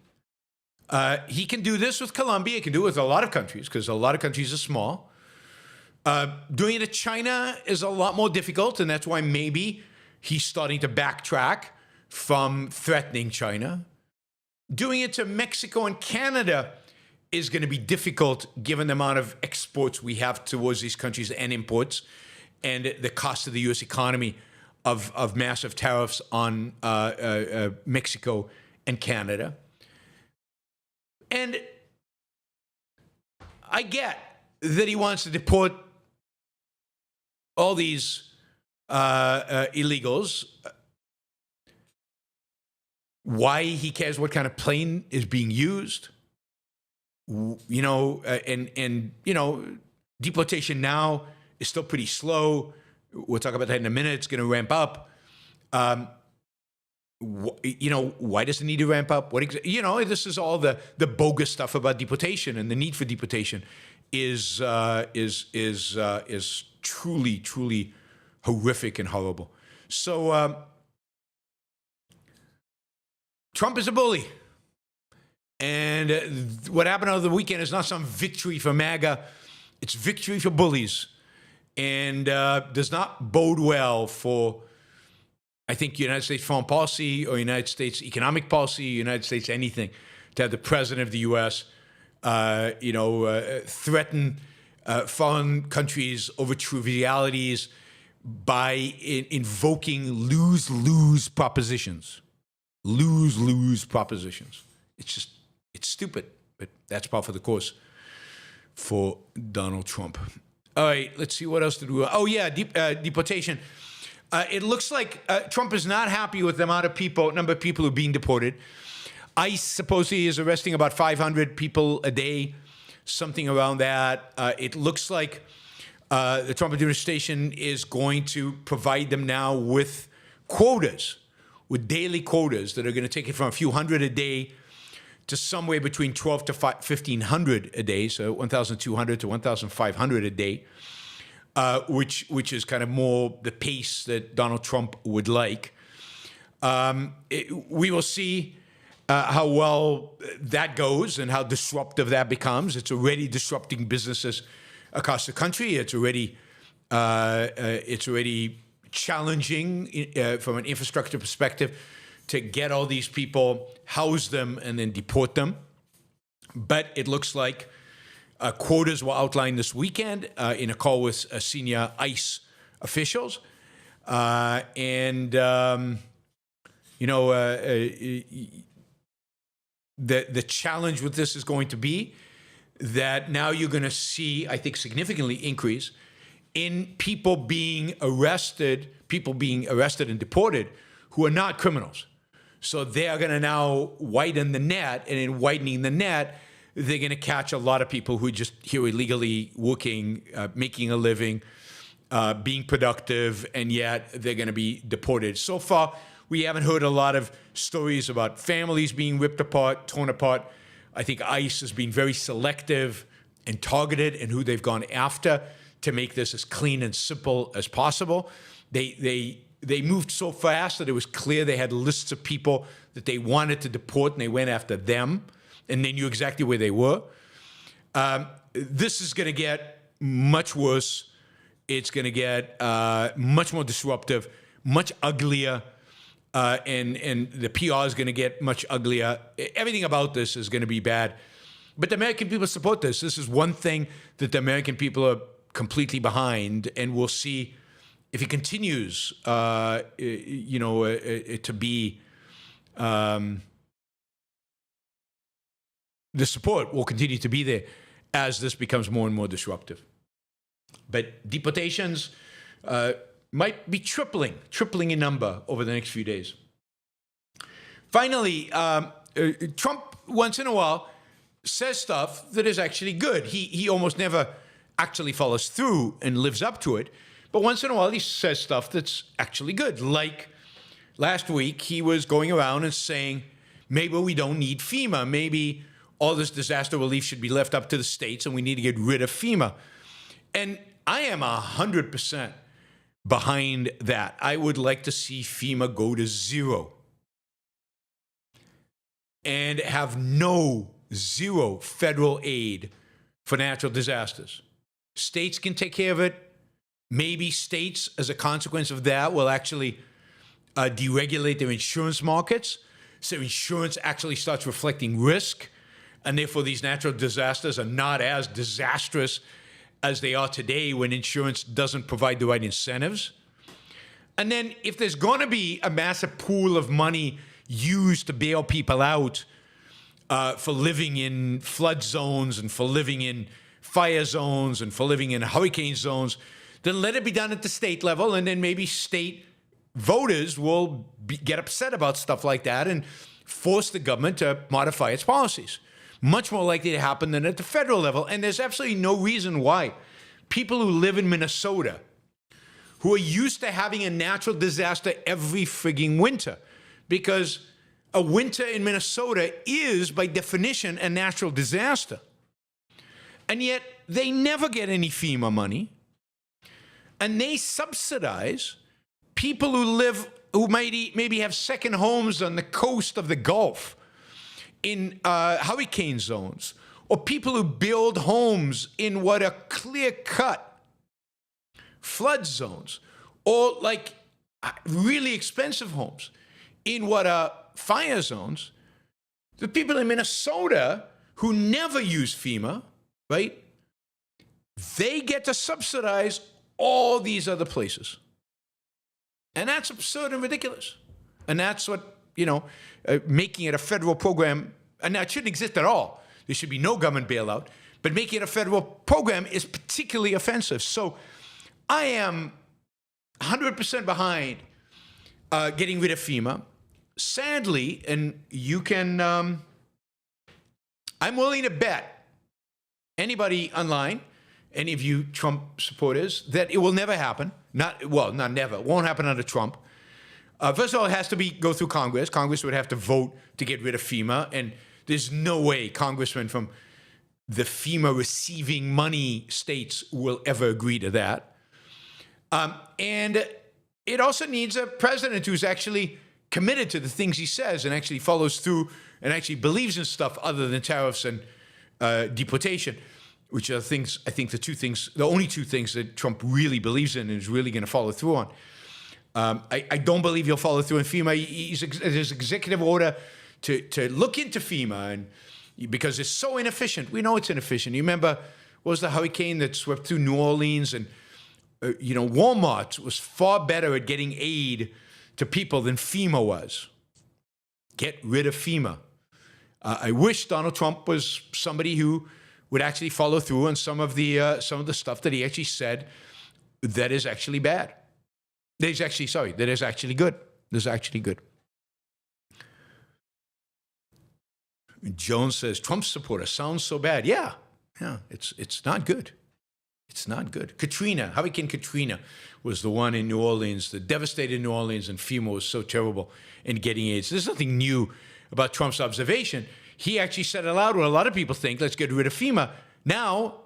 He can do this with Colombia. He can do it with a lot of countries, because a lot of countries are small. Doing it to China is a lot more difficult, and that's why maybe he's starting to backtrack from threatening China. Doing it to Mexico and Canada is going to be difficult given the amount of exports we have towards these countries and imports, and the cost of the U.S. economy of massive tariffs on Mexico and Canada. And I get that he wants to deport all these illegals. Why he cares what kind of plane is being used, deportation now is still pretty slow. We'll talk about that in a minute. It's going to ramp up. Why does it need to ramp up? This is all the bogus stuff about deportation, and the need for deportation is truly, truly horrific and horrible. So Trump is a bully. And what happened over the weekend is not some victory for MAGA. It's victory for bullies. And does not bode well for, I think, United States foreign policy or United States economic policy, United States anything, to have the president of the U.S. Threaten foreign countries over trivialities by invoking lose-lose propositions. Lose-lose propositions. It's stupid, but that's par for the course for Donald Trump. All right, let's see what else to do. Oh, yeah, deportation. It looks like Trump is not happy with the number of people who are being deported. ICE supposedly is arresting about 500 people a day, something around that. It looks like the Trump administration is going to provide them now with quotas, with daily quotas that are going to take it from a few hundred a day to somewhere between 12 to 1,500 a day, so 1,200 to 1,500 a day, which is kind of more the pace that Donald Trump would like. We will see how well that goes and how disruptive that becomes. It's already disrupting businesses across the country. It's already challenging from an infrastructure perspective to get all these people, house them, and then deport them. But it looks like quotas were outlined this weekend in a call with senior ICE officials. The challenge with this is going to be that now you're going to see, I think, significantly increase in people being arrested and deported who are not criminals. So they are going to now widen the net, and in widening the net, they're going to catch a lot of people who are just here illegally working, making a living, being productive, and yet they're going to be deported. So far, we haven't heard a lot of stories about families being ripped apart, torn apart. I think ICE has been very selective and targeted in who they've gone after to make this as clean and simple as possible. They moved so fast that it was clear they had lists of people that they wanted to deport, and they went after them, and they knew exactly where they were. This is going to get much worse. It's going to get much more disruptive, much uglier, and the PR is going to get much uglier. Everything about this is going to be bad. But the American people support this. This is one thing that the American people are completely behind, and we'll see if it continues, to be, the support will continue to be there as this becomes more and more disruptive. But deportations might be tripling in number over the next few days. Finally, Trump, once in a while, says stuff that is actually good. He almost never actually follows through and lives up to it. But once in a while, he says stuff that's actually good. Like last week, he was going around and saying, maybe we don't need FEMA. Maybe all this disaster relief should be left up to the states, and we need to get rid of FEMA. And I am 100% behind that. I would like to see FEMA go to zero and have zero federal aid for natural disasters. States can take care of it. Maybe states, as a consequence of that, will actually deregulate their insurance markets. So insurance actually starts reflecting risk, and therefore these natural disasters are not as disastrous as they are today when insurance doesn't provide the right incentives. And then if there's going to be a massive pool of money used to bail people out for living in flood zones and for living in fire zones and for living in hurricane zones, then let it be done at the state level, and then maybe state voters will get upset about stuff like that and force the government to modify its policies. Much more likely to happen than at the federal level. And there's absolutely no reason why people who live in Minnesota, who are used to having a natural disaster every frigging winter, because a winter in Minnesota is, by definition, a natural disaster. And yet they never get any FEMA money. And they subsidize people who maybe have second homes on the coast of the Gulf in hurricane zones, or people who build homes in what are clear-cut flood zones, or like really expensive homes in what are fire zones. The people in Minnesota who never use FEMA, right? They get to subsidize all these other places. And that's absurd and ridiculous. And that's what, making it a federal program, and that shouldn't exist at all. There should be no government bailout. But making it a federal program is particularly offensive. So I am 100% behind getting rid of FEMA. Sadly, and you can, I'm willing to bet anybody online, any of you Trump supporters, that it will never happen. Not never. It won't happen under Trump. First of all, it has to go through Congress. Congress would have to vote to get rid of FEMA, and There's no way congressmen from the FEMA receiving money states will ever agree to that. And it also needs a president who's actually committed to the things he says and actually follows through and actually believes in stuff other than tariffs and deportation, which are things, I think the only two things that Trump really believes in and is really going to follow through on. I don't believe he'll follow through in FEMA. There's executive order to look into FEMA, and because it's so inefficient. We know it's inefficient. You remember, what was the hurricane that swept through New Orleans? And, Walmart was far better at getting aid to people than FEMA was. Get rid of FEMA. I wish Donald Trump was somebody who would actually follow through on some of the stuff that he actually said that is actually bad. That is actually good. That's actually good. Jones says, Trump supporter sounds so bad. Yeah, it's not good. It's not good. Hurricane Katrina was the one in New Orleans, the devastated New Orleans, and FEMA was so terrible in getting aid. So there's nothing new about Trump's observation. He actually said it loud what a lot of people think, let's get rid of FEMA. Now,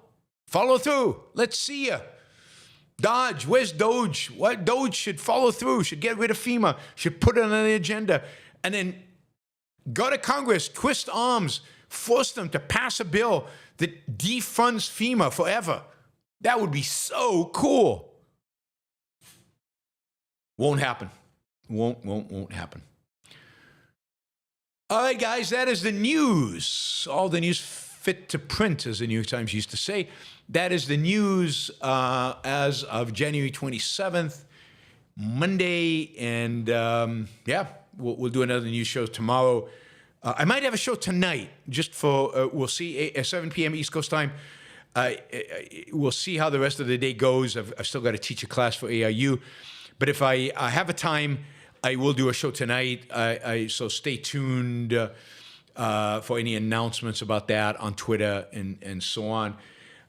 follow through. Let's see ya. Dodge, where's Doge? What Doge should follow through, should get rid of FEMA, should put it on the agenda, and then go to Congress, twist arms, force them to pass a bill that defunds FEMA forever. That would be so cool. Won't happen. Won't happen. All right, guys, that is the news. All the news fit to print, as the New York Times used to say. That is the news as of January 27th, Monday. And we'll do another news show tomorrow. I might have a show tonight, just for, we'll see, at 7 p.m. East Coast time. We'll see how the rest of the day goes. I've still got to teach a class for AIU. But if I have a time, I will do a show tonight. So stay tuned for any announcements about that on Twitter and so on.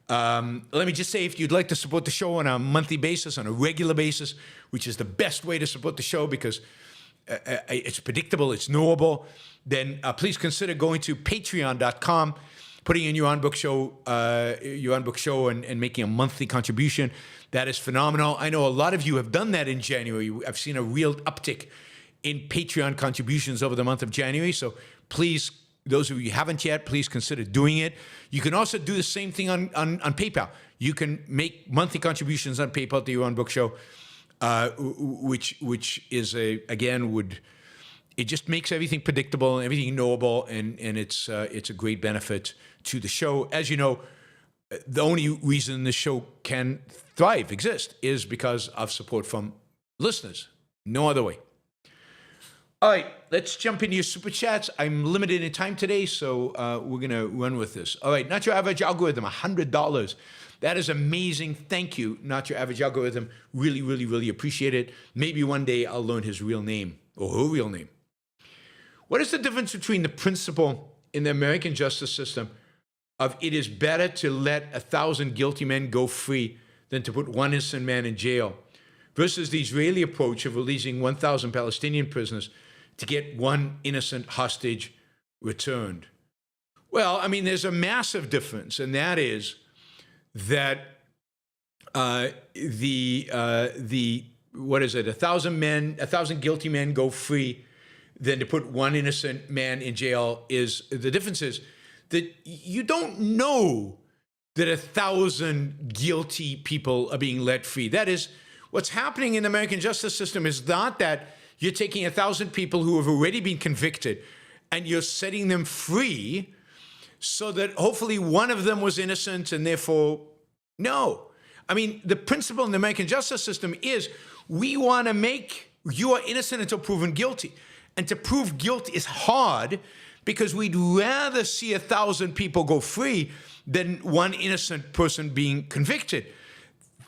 Let me just say, if you'd like to support the show on a monthly basis, on a regular basis, which is the best way to support the show because it's predictable, it's knowable, then please consider going to patreon.com, putting in Yaron Brook Show and making a monthly contribution. That is phenomenal. I know a lot of you have done that in January. I've seen a real uptick in Patreon contributions over the month of January. So please, those of you who haven't yet, please consider doing it. You can also do the same thing on PayPal. You can make monthly contributions on PayPal to Yaron Brook Show, which is it just makes everything predictable and everything knowable, and it's a great benefit to the show. As you know, the only reason the show can exist, is because of support from listeners. No other way. All right, let's jump into your super chats. I'm limited in time today, so we're going to run with this. All right, Not Your Average Algorithm, $100. That is amazing. Thank you, Not Your Average Algorithm. Really, really, really appreciate it. Maybe one day I'll learn his real name or her real name. What is the difference between the principle in the American justice system of it is better to let 1,000 guilty men go free than to put one innocent man in jail, versus the Israeli approach of releasing 1,000 Palestinian prisoners to get one innocent hostage returned? Well, I mean, there's a massive difference, and that is that 1,000 guilty men go free than to put one innocent man in jail. The difference is that you don't know that 1,000 guilty people are being let free. That is, what's happening in the American justice system is not that you're taking 1,000 people who have already been convicted and you're setting them free so that hopefully one of them was innocent and therefore, no. I mean, the principle in the American justice system is we want to make you are innocent until proven guilty. And to prove guilt is hard because we'd rather see 1,000 people go free than one innocent person being convicted.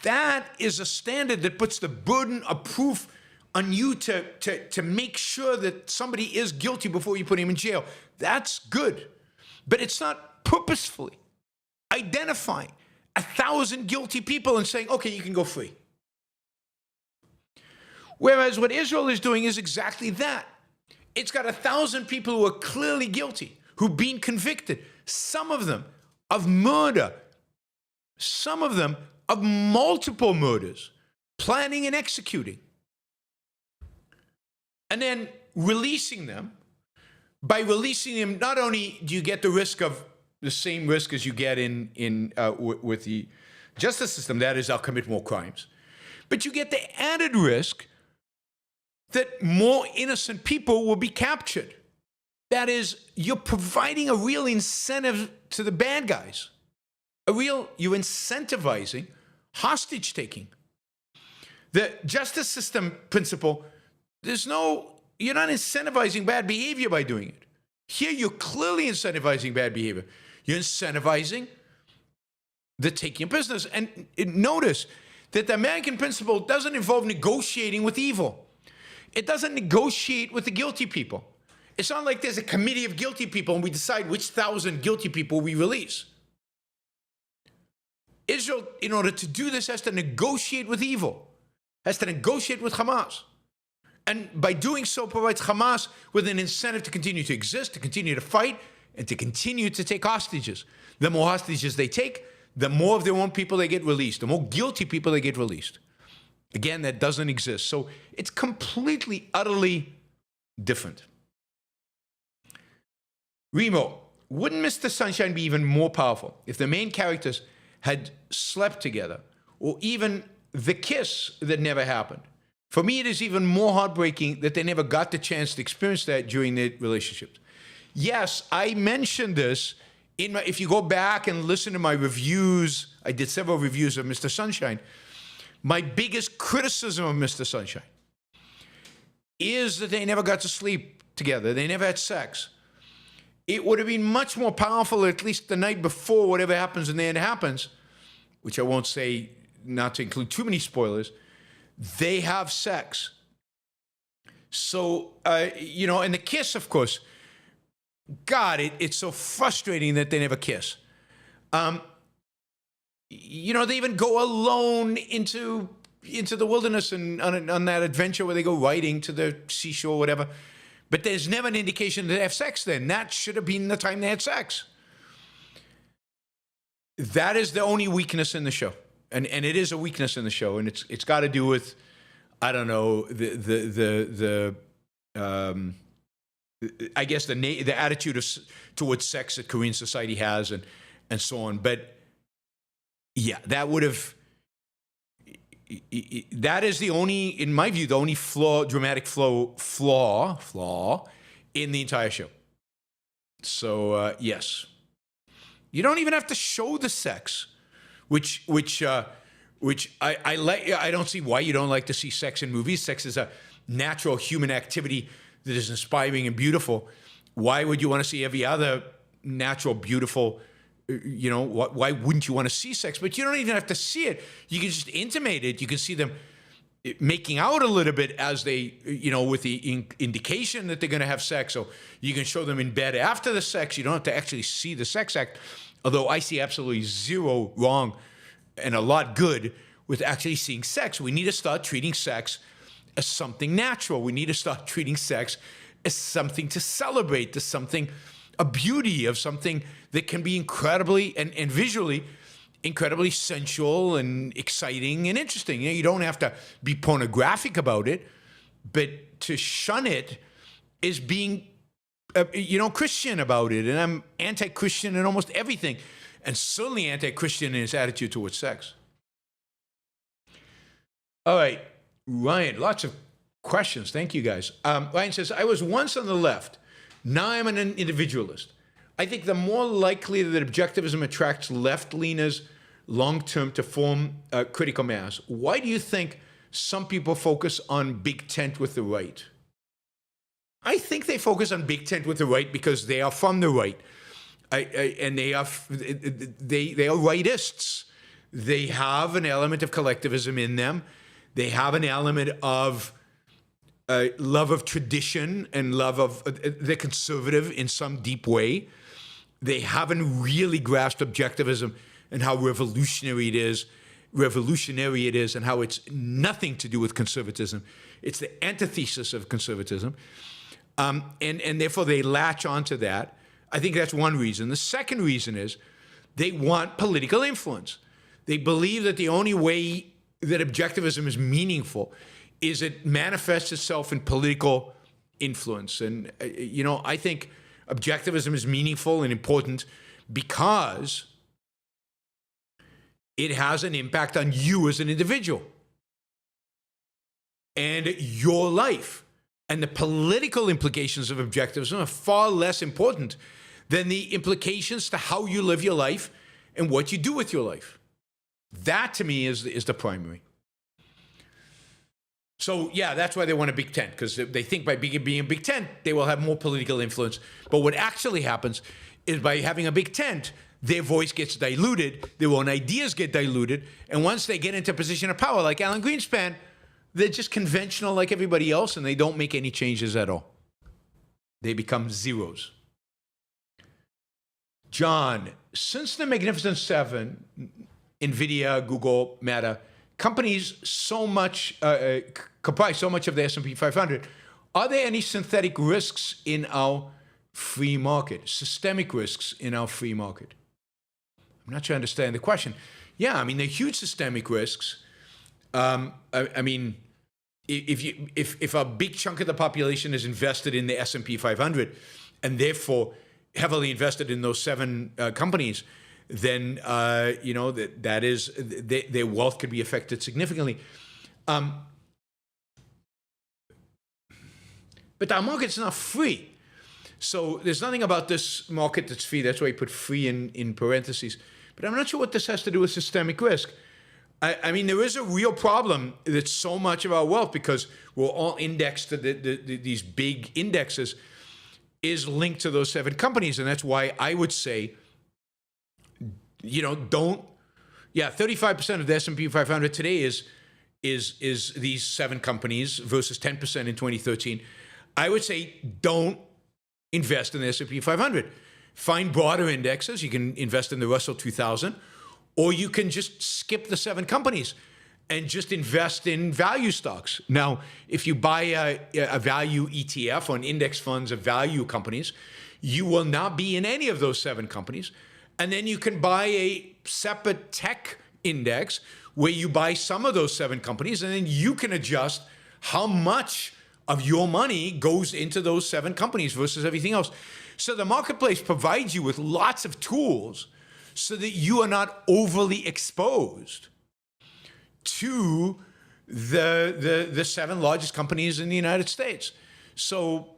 That is a standard that puts the burden of proof on you to make sure that somebody is guilty before you put him in jail. That's good. But it's not purposefully identifying 1,000 guilty people and saying, okay, you can go free. Whereas what Israel is doing is exactly that. It's got 1,000 people who are clearly guilty, who've been convicted, some of them of murder, some of them of multiple murders, planning and executing, and then releasing them. By releasing them, not only do you get the risk of the same risk as you get with the justice system, that is, I'll commit more crimes, but you get the added risk that more innocent people will be captured. That is, you're providing a real incentive to the bad guys. You're incentivizing hostage taking. The justice system principle, you're not incentivizing bad behavior by doing it. Here, you're clearly incentivizing bad behavior. You're incentivizing the taking of prisoners. And notice that the American principle doesn't involve negotiating with evil. It doesn't negotiate with the guilty people. It's not like there's a committee of guilty people and we decide which 1,000 guilty people we release. Israel, in order to do this, has to negotiate with evil, has to negotiate with Hamas. And by doing so, provides Hamas with an incentive to continue to exist, to continue to fight, and to continue to take hostages. The more hostages they take, the more of their own people they get released, the more guilty people they get released. Again, that doesn't exist. So it's completely, utterly different. Remo, wouldn't Mr. Sunshine be even more powerful if the main characters had slept together, or even the kiss that never happened? For me, it is even more heartbreaking that they never got the chance to experience that during their relationships. Yes, I mentioned this if you go back and listen to my reviews. I did several reviews of Mr. Sunshine. My biggest criticism of Mr. Sunshine is that they never got to sleep together. They never had sex. It would have been much more powerful, at least the night before whatever happens and then happens, which I won't say, not to include too many spoilers. They have sex. So, and the kiss, of course, God, it's so frustrating that they never kiss. They even go alone into the wilderness and on that adventure where they go riding to the seashore or whatever. But there's never an indication that they have sex then. That should have been the time they had sex. That is the only weakness in the show. And it is a weakness in the show. And it's got to do with, I don't know, I guess the attitude towards sex that Korean society has and so on. But yeah, that would have, that is the only, in my view, the only dramatic flaw in the entire show. So yes, you don't even have to show the sex, which I like. I don't see why you don't like to see sex in movies. Sex is a natural human activity that is inspiring and beautiful. Why would you want to see every other natural, beautiful? Why wouldn't you want to see sex? But you don't even have to see it. You can just intimate it. You can see them making out a little bit as they, with the indication that they're going to have sex. So you can show them in bed after the sex. You don't have to actually see the sex act. Although I see absolutely zero wrong and a lot good with actually seeing sex. We need to start treating sex as something natural. We need to start treating sex as something to celebrate, as something, a beauty of something that can be incredibly and visually incredibly sensual and exciting and interesting. You don't have to be pornographic about it, but to shun it is being, Christian about it. And I'm anti-Christian in almost everything, and certainly anti-Christian in his attitude towards sex. All right, Ryan, lots of questions. Thank you, guys. Ryan says, I was once on the left. Now I'm an individualist. I think the more likely that objectivism attracts left-leaners long-term to form critical mass. Why do you think some people focus on big tent with the right? I think they focus on big tent with the right because they are from the right. And they are rightists. They have an element of collectivism in them. They have an element of love of tradition and love of the conservative in some deep way. They haven't really grasped objectivism and how revolutionary it is, and how it's nothing to do with conservatism. It's the antithesis of conservatism. And therefore they latch onto that. I think that's one reason. The second reason is they want political influence. They believe that the only way that objectivism is meaningful is it manifests itself in political influence. And, I think objectivism is meaningful and important because it has an impact on you as an individual and your life. And the political implications of objectivism are far less important than the implications to how you live your life and what you do with your life. That, to me, is the primary. So, yeah, that's why they want a big tent, because they think by being a big tent, they will have more political influence. But what actually happens is by having a big tent, their voice gets diluted, their own ideas get diluted, and once they get into a position of power, like Alan Greenspan, they're just conventional like everybody else, and they don't make any changes at all. They become zeros. John, since the Magnificent Seven, Nvidia, Google, Meta, companies comprise so much of the S&P 500, are there any synthetic risks in our free market, systemic risks in our free market? I'm not sure I understand the question. Yeah, I mean, they're huge systemic risks. I mean, if a big chunk of the population is invested in the S&P 500 and therefore heavily invested in those seven companies, then that is their wealth could be affected significantly. But our market's not free. So there's nothing about this market that's free. That's why I put free in parentheses. But I'm not sure what this has to do with systemic risk. I mean, there is a real problem that so much of our wealth, because we're all indexed to these big indexes, is linked to those seven companies. And that's why I would say, 35% of the S&P 500 today is these seven companies versus 10% in 2013. I would say don't invest in the S&P 500. Find broader indexes. You can invest in the Russell 2000, or you can just skip the seven companies and just invest in value stocks. Now, if you buy a value ETF on index funds of value companies, you will not be in any of those seven companies. And then you can buy a separate tech index where you buy some of those seven companies, and then you can adjust how much of your money goes into those seven companies versus everything else. So the marketplace provides you with lots of tools so that you are not overly exposed to the seven largest companies in the United States. So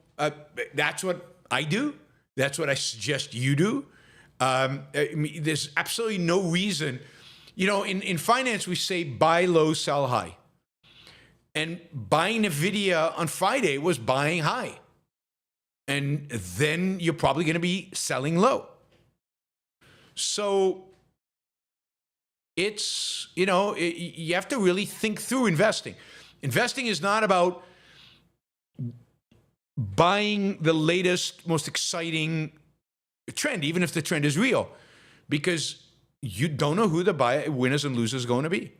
that's what I do. That's what I suggest you do. There's absolutely no reason. In finance, we say buy low, sell high. And buying Nvidia on Friday was buying high. And then you're probably going to be selling low. So it's, you have to really think through investing. Investing is not about buying the latest, most exciting trend, even if the trend is real, because you don't know who the winners and losers are going to be.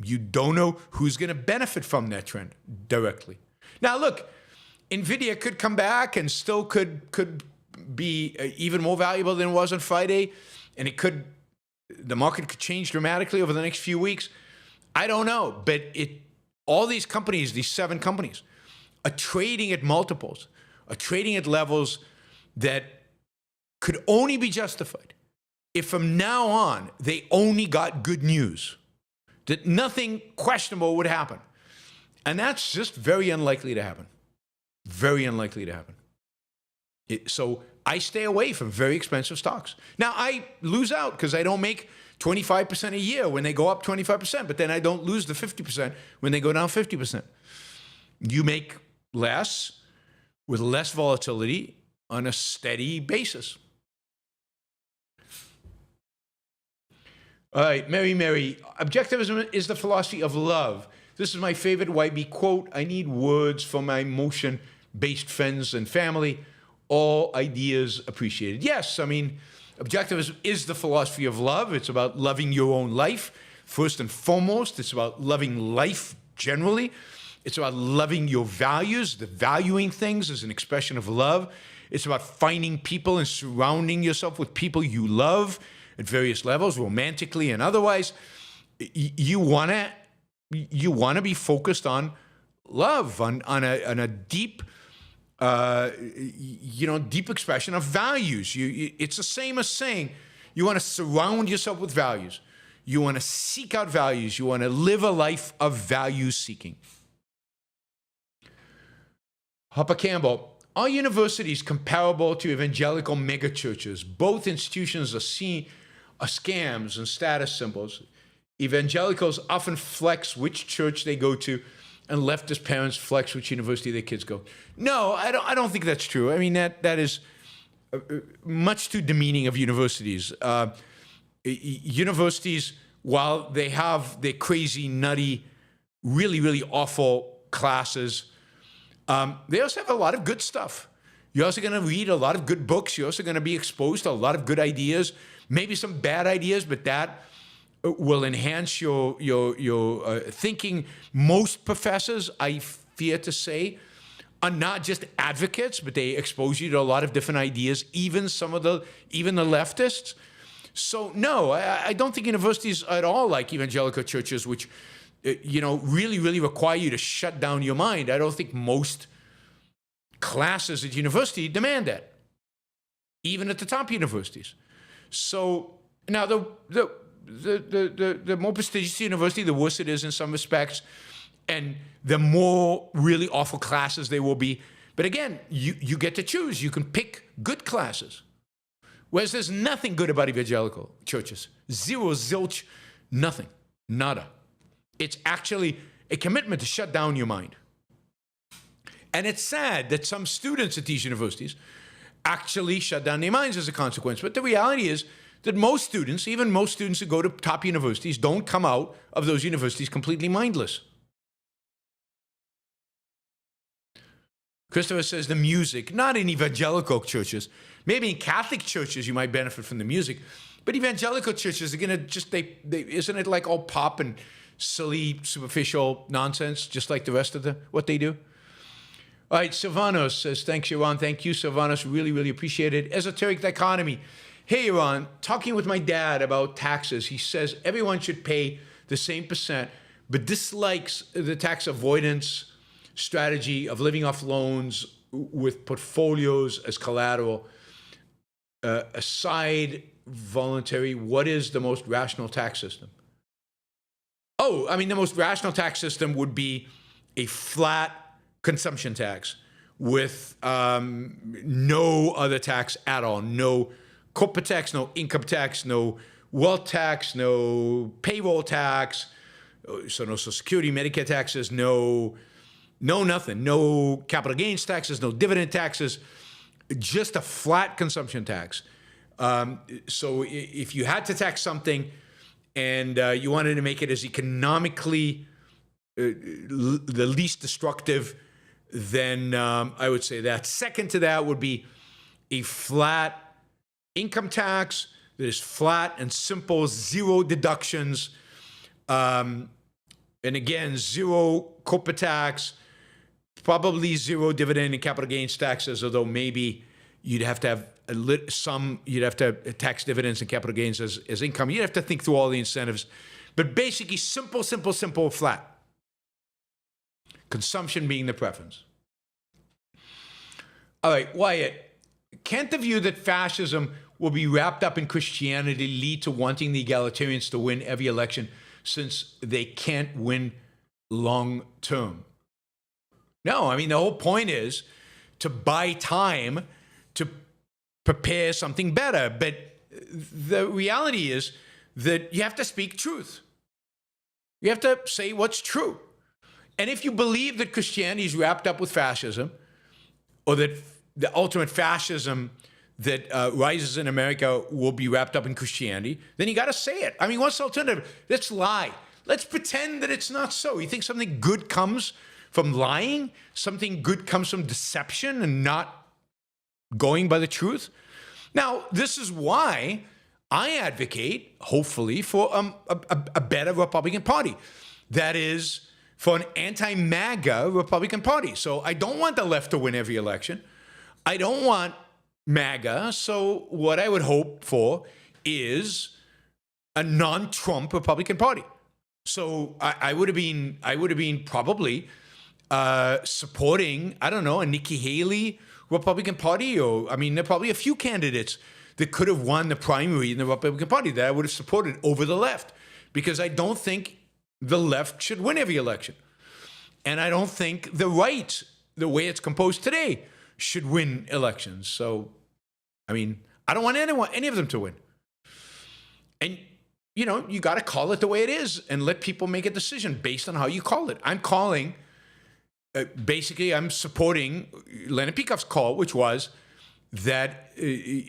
You don't know who's going to benefit from that trend directly. Now, look, Nvidia could come back and still could be even more valuable than it was on Friday, and the market could change dramatically over the next few weeks. I don't know, but all these companies, these seven companies, are trading at multiples, are trading at levels that could only be justified if from now on they only got good news, that nothing questionable would happen. And that's just very unlikely to happen. Very unlikely to happen. So I stay away from very expensive stocks. Now, I lose out because I don't make 25% a year when they go up 25%, but then I don't lose the 50% when they go down 50%. You make less with less volatility on a steady basis. All right, Mary, objectivism is the philosophy of love. This is my favorite YB quote. I need words for my emotion-based friends and family. All ideas appreciated. Yes, I mean, objectivism is the philosophy of love. It's about loving your own life, first and foremost. It's about loving life generally. It's about loving your values. The valuing things is an expression of love. It's about finding people and surrounding yourself with people you love at various levels, romantically and otherwise. You want to be focused on love, on a deep, deep expression of values. It's the same as saying you want to surround yourself with values. You want to seek out values. You want to live a life of value seeking. Hopper Campbell, are universities comparable to evangelical megachurches? Both institutions are scams and status symbols. Evangelicals often flex which church they go to, and leftist parents flex which university their kids go. No, I don't think that's true. I mean, that is much too demeaning of universities. Universities, while they have their crazy, nutty, really, really awful classes, they also have a lot of good stuff. You're also going to read a lot of good books. You're also going to be exposed to a lot of good ideas, maybe some bad ideas, but that will enhance your thinking. Most professors, I fear to say, are not just advocates, but they expose you to a lot of different ideas, even the leftists. So no, I don't think universities are at all like evangelical churches, which really, really require you to shut down your mind. I don't think most classes at university demand that, even at the top universities. So now the more prestigious the university, the worse it is in some respects, and the more really awful classes there will be. But again, you get to choose. You can pick good classes. Whereas there's nothing good about evangelical churches. Zero, zilch, nothing, nada. It's actually a commitment to shut down your mind. And it's sad that some students at these universities actually shut down their minds as a consequence. But the reality is that most students, even most students who go to top universities, don't come out of those universities completely mindless. Christopher says the music, not in evangelical churches. Maybe in Catholic churches you might benefit from the music. But evangelical churches are going to just, isn't it like all pop and silly, superficial nonsense, just like the rest of what they do? All right, Silvanos says, thanks, Yaron. Thank you, Silvanos. Really, really appreciate it. Esoteric dichotomy. Hey, Yaron, talking with my dad about taxes, he says everyone should pay the same percent, but dislikes the tax avoidance strategy of living off loans with portfolios as collateral. Aside voluntary, what is the most rational tax system? Oh, I mean, the most rational tax system would be a flat consumption tax with no other tax at all. No corporate tax, no income tax, no wealth tax, no payroll tax, so no Social Security, Medicare taxes, no nothing. No capital gains taxes, no dividend taxes, just a flat consumption tax. So if you had to tax something and you wanted to make it as economically the least destructive, then I would say that. Second to that would be a flat income tax that is flat and simple, zero deductions, and again, zero corporate tax, probably zero dividend and capital gains taxes, although maybe you'd have to have you'd have to tax dividends and capital gains as income. You'd have to think through all the incentives. But basically simple, simple, simple, flat. Consumption being the preference. All right, Wyatt, can't the view that fascism will be wrapped up in Christianity lead to wanting the egalitarians to win every election since they can't win long term? No, I mean, the whole point is to buy time to prepare something better. But the reality is that you have to speak truth. You have to say what's true. And if you believe that Christianity is wrapped up with fascism, or that the ultimate fascism that rises in America will be wrapped up in Christianity, then you got to say it. I mean, what's the alternative? Let's lie. Let's pretend that it's not so. You think something good comes from lying? Something good comes from deception and not going by the truth? Now, this is why I advocate, hopefully, for a better Republican Party. That is, for an anti-MAGA Republican Party. So I don't want the left to win every election. I don't want MAGA. So what I would hope for is a non-Trump Republican Party. So I would have been probably supporting, I don't know, a Nikki Haley Republican Party, or I mean, there are probably a few candidates that could have won the primary in the Republican Party that I would have supported over the left, because I don't think the left should win every election. And I don't think the right, the way it's composed today, should win elections. So, I mean, I don't want any of them to win. And, you know, you got to call it the way it is and let people make a decision based on how you call it. I'm calling, basically, I'm supporting Leonard Peikoff's call, which was that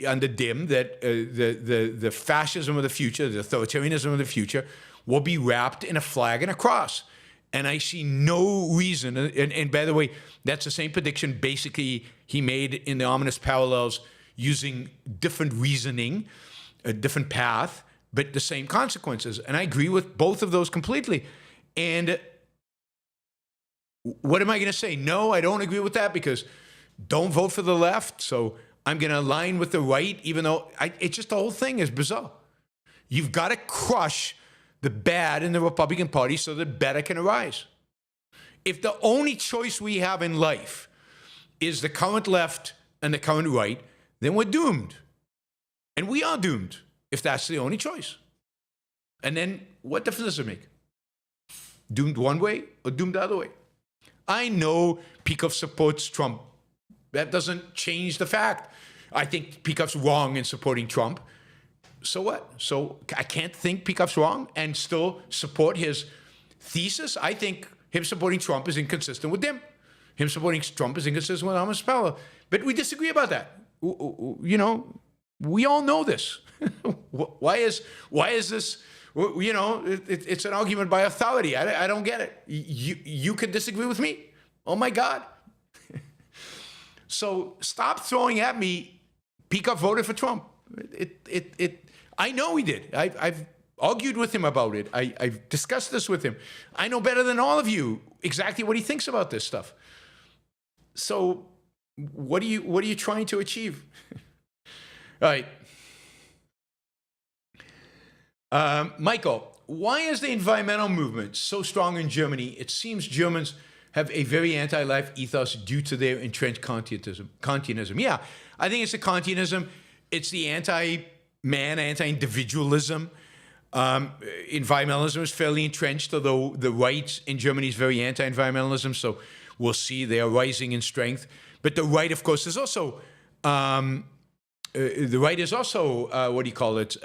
under DIM, that the fascism of the future, the authoritarianism of the future, will be wrapped in a flag and a cross. And I see no reason, and by the way, that's the same prediction basically he made in the ominous parallels, using different reasoning, a different path, but the same consequences. And I agree with both of those completely. And what am I going to say? No, I don't agree with that, because don't vote for the left. So I'm going to align with the right, even though it's just, the whole thing is bizarre. You've got to crush the bad in the Republican Party so that better can arise. If the only choice we have in life is the current left and the current right, then we're doomed. And we are doomed if that's the only choice. And then what difference does it make? Doomed one way or doomed the other way? I know Peikoff supports Trump. That doesn't change the fact. I think Peikoff's wrong in supporting Trump. So what? So I can't think Peikoff's wrong and still support his thesis? I think him supporting Trump is inconsistent with them. Him supporting Trump is inconsistent with Amos Pella. But we disagree about that. You know, we all know this. Why is this? You know, it's an argument by authority. I don't get it. You could disagree with me. Oh my God. So stop throwing at me. Peikoff voted for Trump. I know he did. I've argued with him about it. I've discussed this with him. I know better than all of you exactly what he thinks about this stuff. So what are you trying to achieve? All right. Michael, why is the environmental movement so strong in Germany? It seems Germans have a very anti-life ethos due to their entrenched Kantianism. Yeah, I think it's the Kantianism. It's the anti-man, anti-individualism. Environmentalism is fairly entrenched, although the right in Germany is very anti-environmentalism, so we'll see they are rising in strength. But the right, of course, is also what do you call it?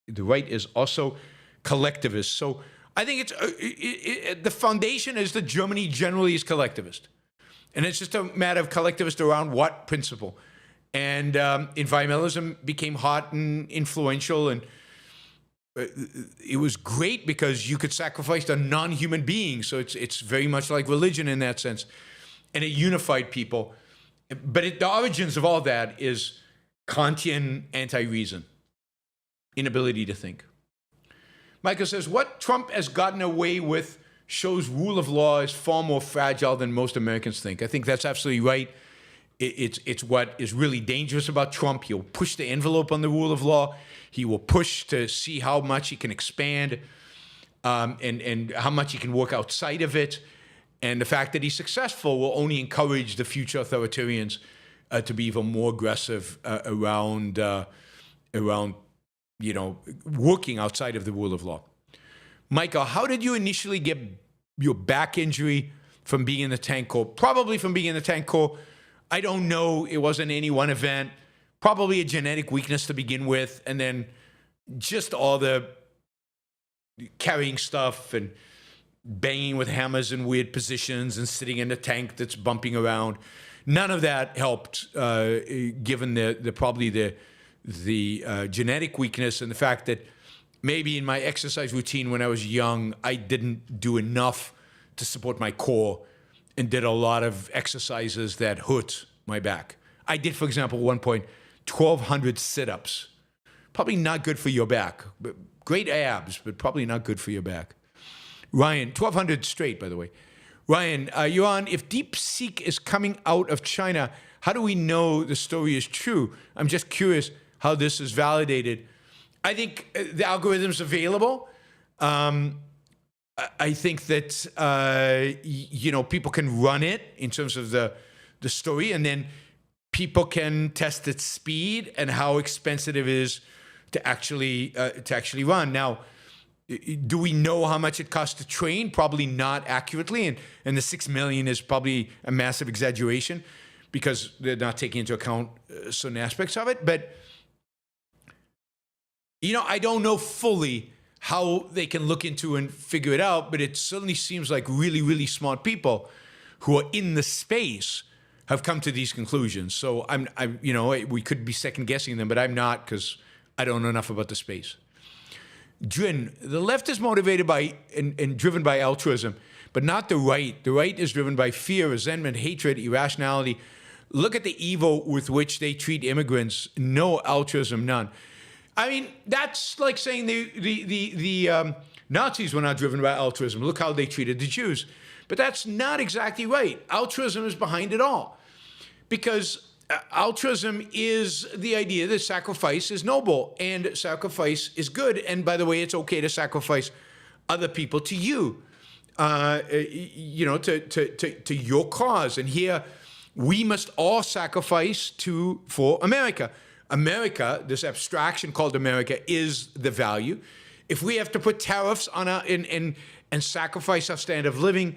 The right is also collectivist. So I think it's the foundation is that Germany generally is collectivist, and it's just a matter of collectivist around what principle. And environmentalism became hot and influential, and it was great because you could sacrifice a non-human being. So it's very much like religion in that sense, and it unified people. But the origins of all that is Kantian anti-reason, inability to think. Michael says, what Trump has gotten away with shows rule of law is far more fragile than most Americans think. I think that's absolutely right. It's what is really dangerous about Trump. He'll push the envelope on the rule of law. He will push to see how much he can expand and how much he can work outside of it. And the fact that he's successful will only encourage the future authoritarians to be even more aggressive around working outside of the rule of law. Michael, how did you initially get your back injury from being in the tank corps? Probably from being in the tank corps. I don't know. It wasn't any one event. Probably a genetic weakness to begin with, and then just all the carrying stuff and banging with hammers in weird positions and sitting in a tank that's bumping around. None of that helped, given the genetic weakness and the fact that maybe in my exercise routine when I was young, I didn't do enough to support my core and did a lot of exercises that hurt my back. I did, for example, at one point, 1,200 sit-ups. Probably not good for your back. But great abs, but probably not good for your back. Ryan, 1,200 straight, by the way. Ryan, you're on. If DeepSeek is coming out of China, how do we know the story is true? I'm just curious how this is validated. I think the algorithm's available. I think that, people can run it in terms of the story, and then people can test its speed and how expensive it is to actually run. Now, do we know how much it costs to train? Probably not accurately, and the 6 million is probably a massive exaggeration because they're not taking into account certain aspects of it. But I don't know fully how they can look into and figure it out, but it certainly seems like really, really smart people who are in the space have come to these conclusions. So we could be second guessing them, but I'm not, because I don't know enough about the space. Drin, the left is motivated by and driven by altruism, but not the right. The right is driven by fear, resentment, hatred, irrationality. Look at the evil with which they treat immigrants. No altruism, none. I mean, that's like saying the Nazis were not driven by altruism. Look how they treated the Jews. But that's not exactly right. Altruism is behind it all. Because altruism is the idea that sacrifice is noble and sacrifice is good. And by the way, it's okay to sacrifice other people to you, to your cause. And here, we must all sacrifice for America. America, this abstraction called America, is the value. If we have to put tariffs on and sacrifice our standard of living,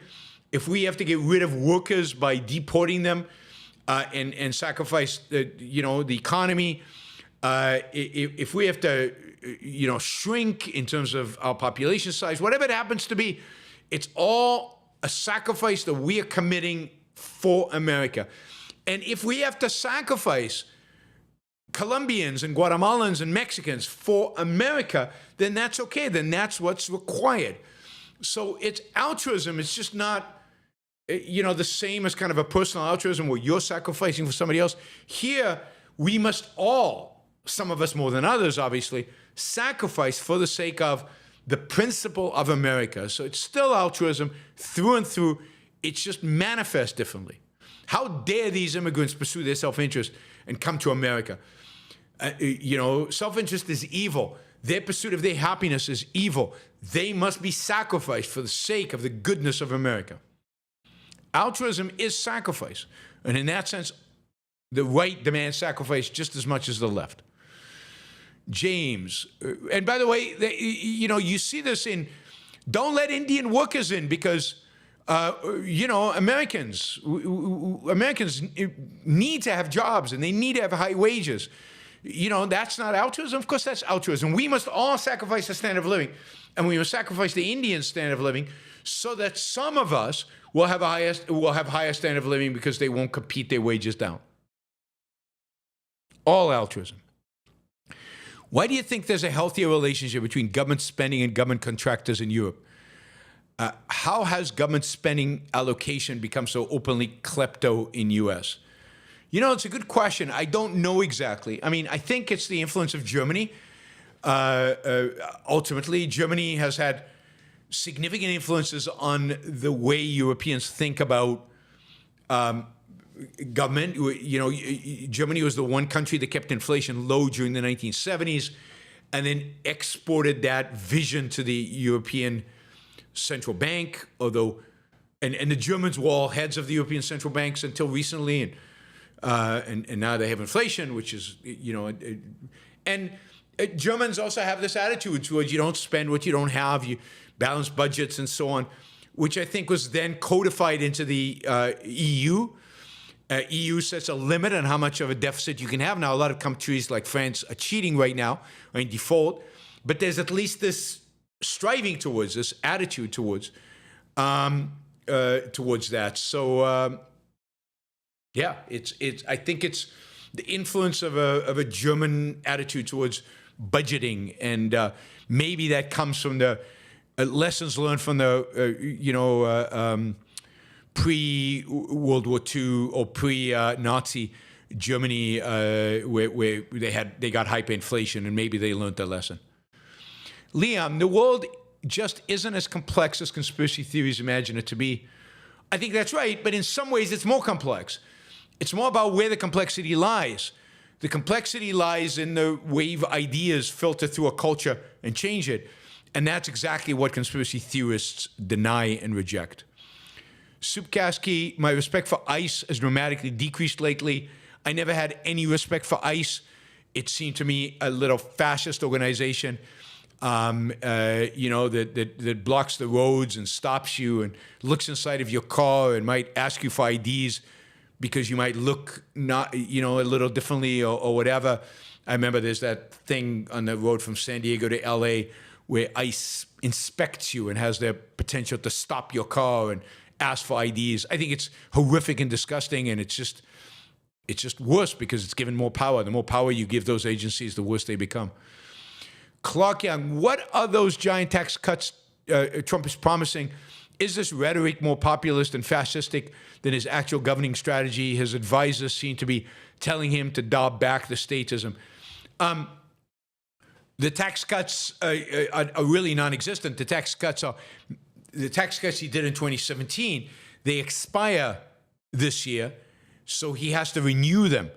if we have to get rid of workers by deporting them and sacrifice the economy, if we have to shrink in terms of our population size, whatever it happens to be, it's all a sacrifice that we are committing for America. And if we have to sacrifice Colombians and Guatemalans and Mexicans for America, then that's okay. Then that's what's required. So it's altruism. It's just not, the same as kind of a personal altruism where you're sacrificing for somebody else. Here, we must all, some of us more than others, obviously, sacrifice for the sake of the principle of America. So it's still altruism through and through. It's just manifest differently. How dare these immigrants pursue their self-interest and come to America? Self-interest is evil. Their pursuit of their happiness is evil. They must be sacrificed for the sake of the goodness of America. Altruism is sacrifice. And in that sense, the right demands sacrifice just as much as the left. James, and by the way, you see this in, don't let Indian workers in because, Americans need to have jobs and they need to have high wages. That's not altruism. Of course, that's altruism. We must all sacrifice the standard of living, and we must sacrifice the Indian standard of living so that some of us will have higher standard of living because they won't compete their wages down. All altruism. Why do you think there's a healthier relationship between government spending and government contractors in Europe? How has government spending allocation become so openly klepto in U.S.? It's a good question. I don't know exactly. I mean, I think it's the influence of Germany. Ultimately, Germany has had significant influences on the way Europeans think about government. Germany was the one country that kept inflation low during the 1970s and then exported that vision to the European Central Bank, and the Germans were all heads of the European central banks until recently, and now they have inflation, which is, and Germans also have this attitude towards you don't spend what you don't have, you balance budgets and so on, which I think was then codified into the EU. EU sets a limit on how much of a deficit you can have. Now, a lot of countries like France are cheating right now, or in default, but there's at least this striving towards, this attitude towards that. So, I think it's the influence of a German attitude towards budgeting, and maybe that comes from the lessons learned from the pre-World War II or pre-Nazi Germany, where they got hyperinflation, and maybe they learned their lesson. Liam, the world just isn't as complex as conspiracy theories imagine it to be. I think that's right, but in some ways it's more complex. It's more about where the complexity lies. The complexity lies in the way ideas filter through a culture and change it. And that's exactly what conspiracy theorists deny and reject. Supkaski, my respect for ICE has dramatically decreased lately. I never had any respect for ICE. It seemed to me a little fascist organization, that blocks the roads and stops you and looks inside of your car and might ask you for IDs because you might look not, a little differently or whatever. I remember there's that thing on the road from San Diego to LA where ICE inspects you and has the potential to stop your car and ask for IDs. I think it's horrific and disgusting, and it's just worse because it's given more power. The more power you give those agencies, the worse they become. Clark Young, what are those giant tax cuts Trump is promising? Is this rhetoric more populist and fascistic than his actual governing strategy? His advisors seem to be telling him to dial back the statism. The tax cuts are really non-existent. The tax cuts he did in 2017, they expire this year, so he has to renew them.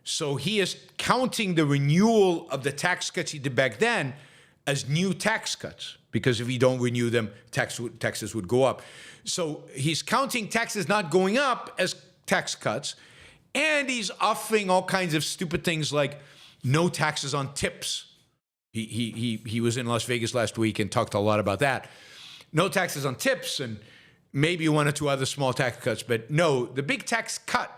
So he is counting the renewal of the tax cuts he did back then as new tax cuts, because if you don't renew them, taxes would go up. So he's counting taxes not going up as tax cuts, and he's offering all kinds of stupid things like no taxes on tips. He was in Las Vegas last week and talked a lot about that. No taxes on tips and maybe one or two other small tax cuts, but no, the big tax cut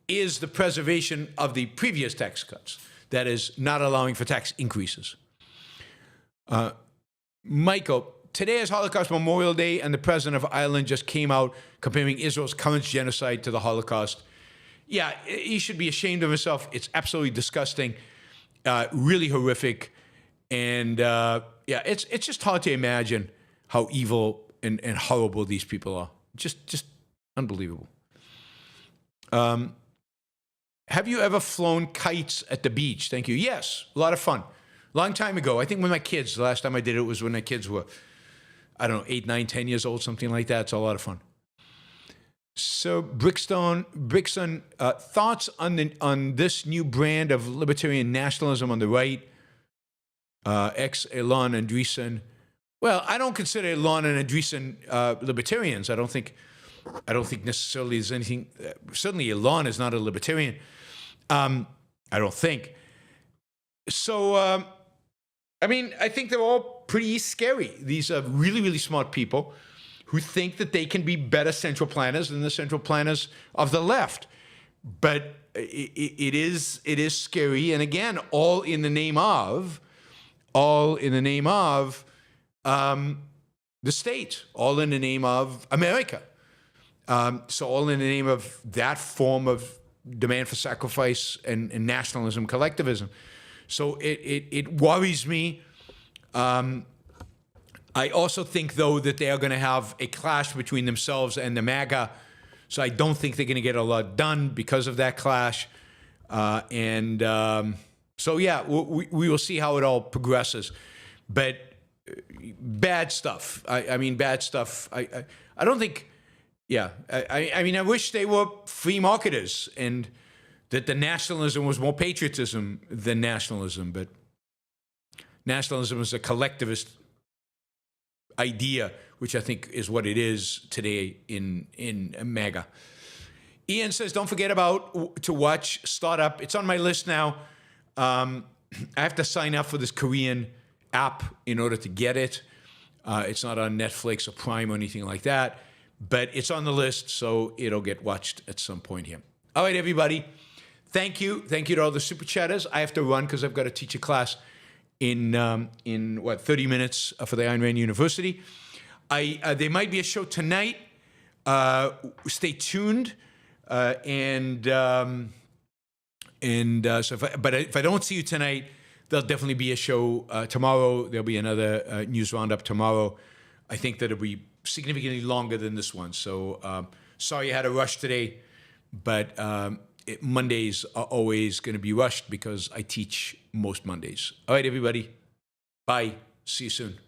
is the preservation of the previous tax cuts. That is, not allowing for tax increases. Michael, today is Holocaust Memorial Day, and the president of Ireland just came out comparing Israel's current genocide to the Holocaust. Yeah, he should be ashamed of himself. It's absolutely disgusting, really horrific, and it's just hard to imagine how evil and horrible these people are. Just unbelievable. Have you ever flown kites at the beach? Thank you. Yes, a lot of fun. Long time ago. I think when my kids, the last time I did it was when my kids were, 8, 9, 10 years old, something like that. It's a lot of fun. So Brixton, thoughts on this new brand of libertarian nationalism on the right? Elon Andreessen. Well, I don't consider Elon and Andreessen libertarians. I don't think necessarily there's anything. Certainly, Elon is not a libertarian. I don't think. So, I think they're all pretty scary. These are really, really smart people who think that they can be better central planners than the central planners of the left. But it is scary, and again, all in the name of the state, all in the name of America. So all in the name of that form of demand for sacrifice and nationalism, collectivism. So it worries me. I also think, though, that they are going to have a clash between themselves and the MAGA. So I don't think they're going to get a lot done because of that clash. So, yeah, we will see how it all progresses. But bad stuff. Bad stuff. I don't think... Yeah, I wish they were free marketers and that the nationalism was more patriotism than nationalism, but nationalism is a collectivist idea, which I think is what it is today in MAGA. Ian says, don't forget to watch Startup. It's on my list now. I have to sign up for this Korean app in order to get it. It's not on Netflix or Prime or anything like that. But it's on the list, so it'll get watched at some point here. All right, everybody. Thank you. Thank you to all the super chatters. I have to run because I've got to teach a class in 30 minutes for the Ayn Rand University. There might be a show tonight. Stay tuned. So if I don't see you tonight, there'll definitely be a show tomorrow. There'll be another news roundup tomorrow. I think that it'll be significantly longer than this one. So sorry I had a rush today, but Mondays are always going to be rushed because I teach most Mondays. All right, everybody. Bye. See you soon.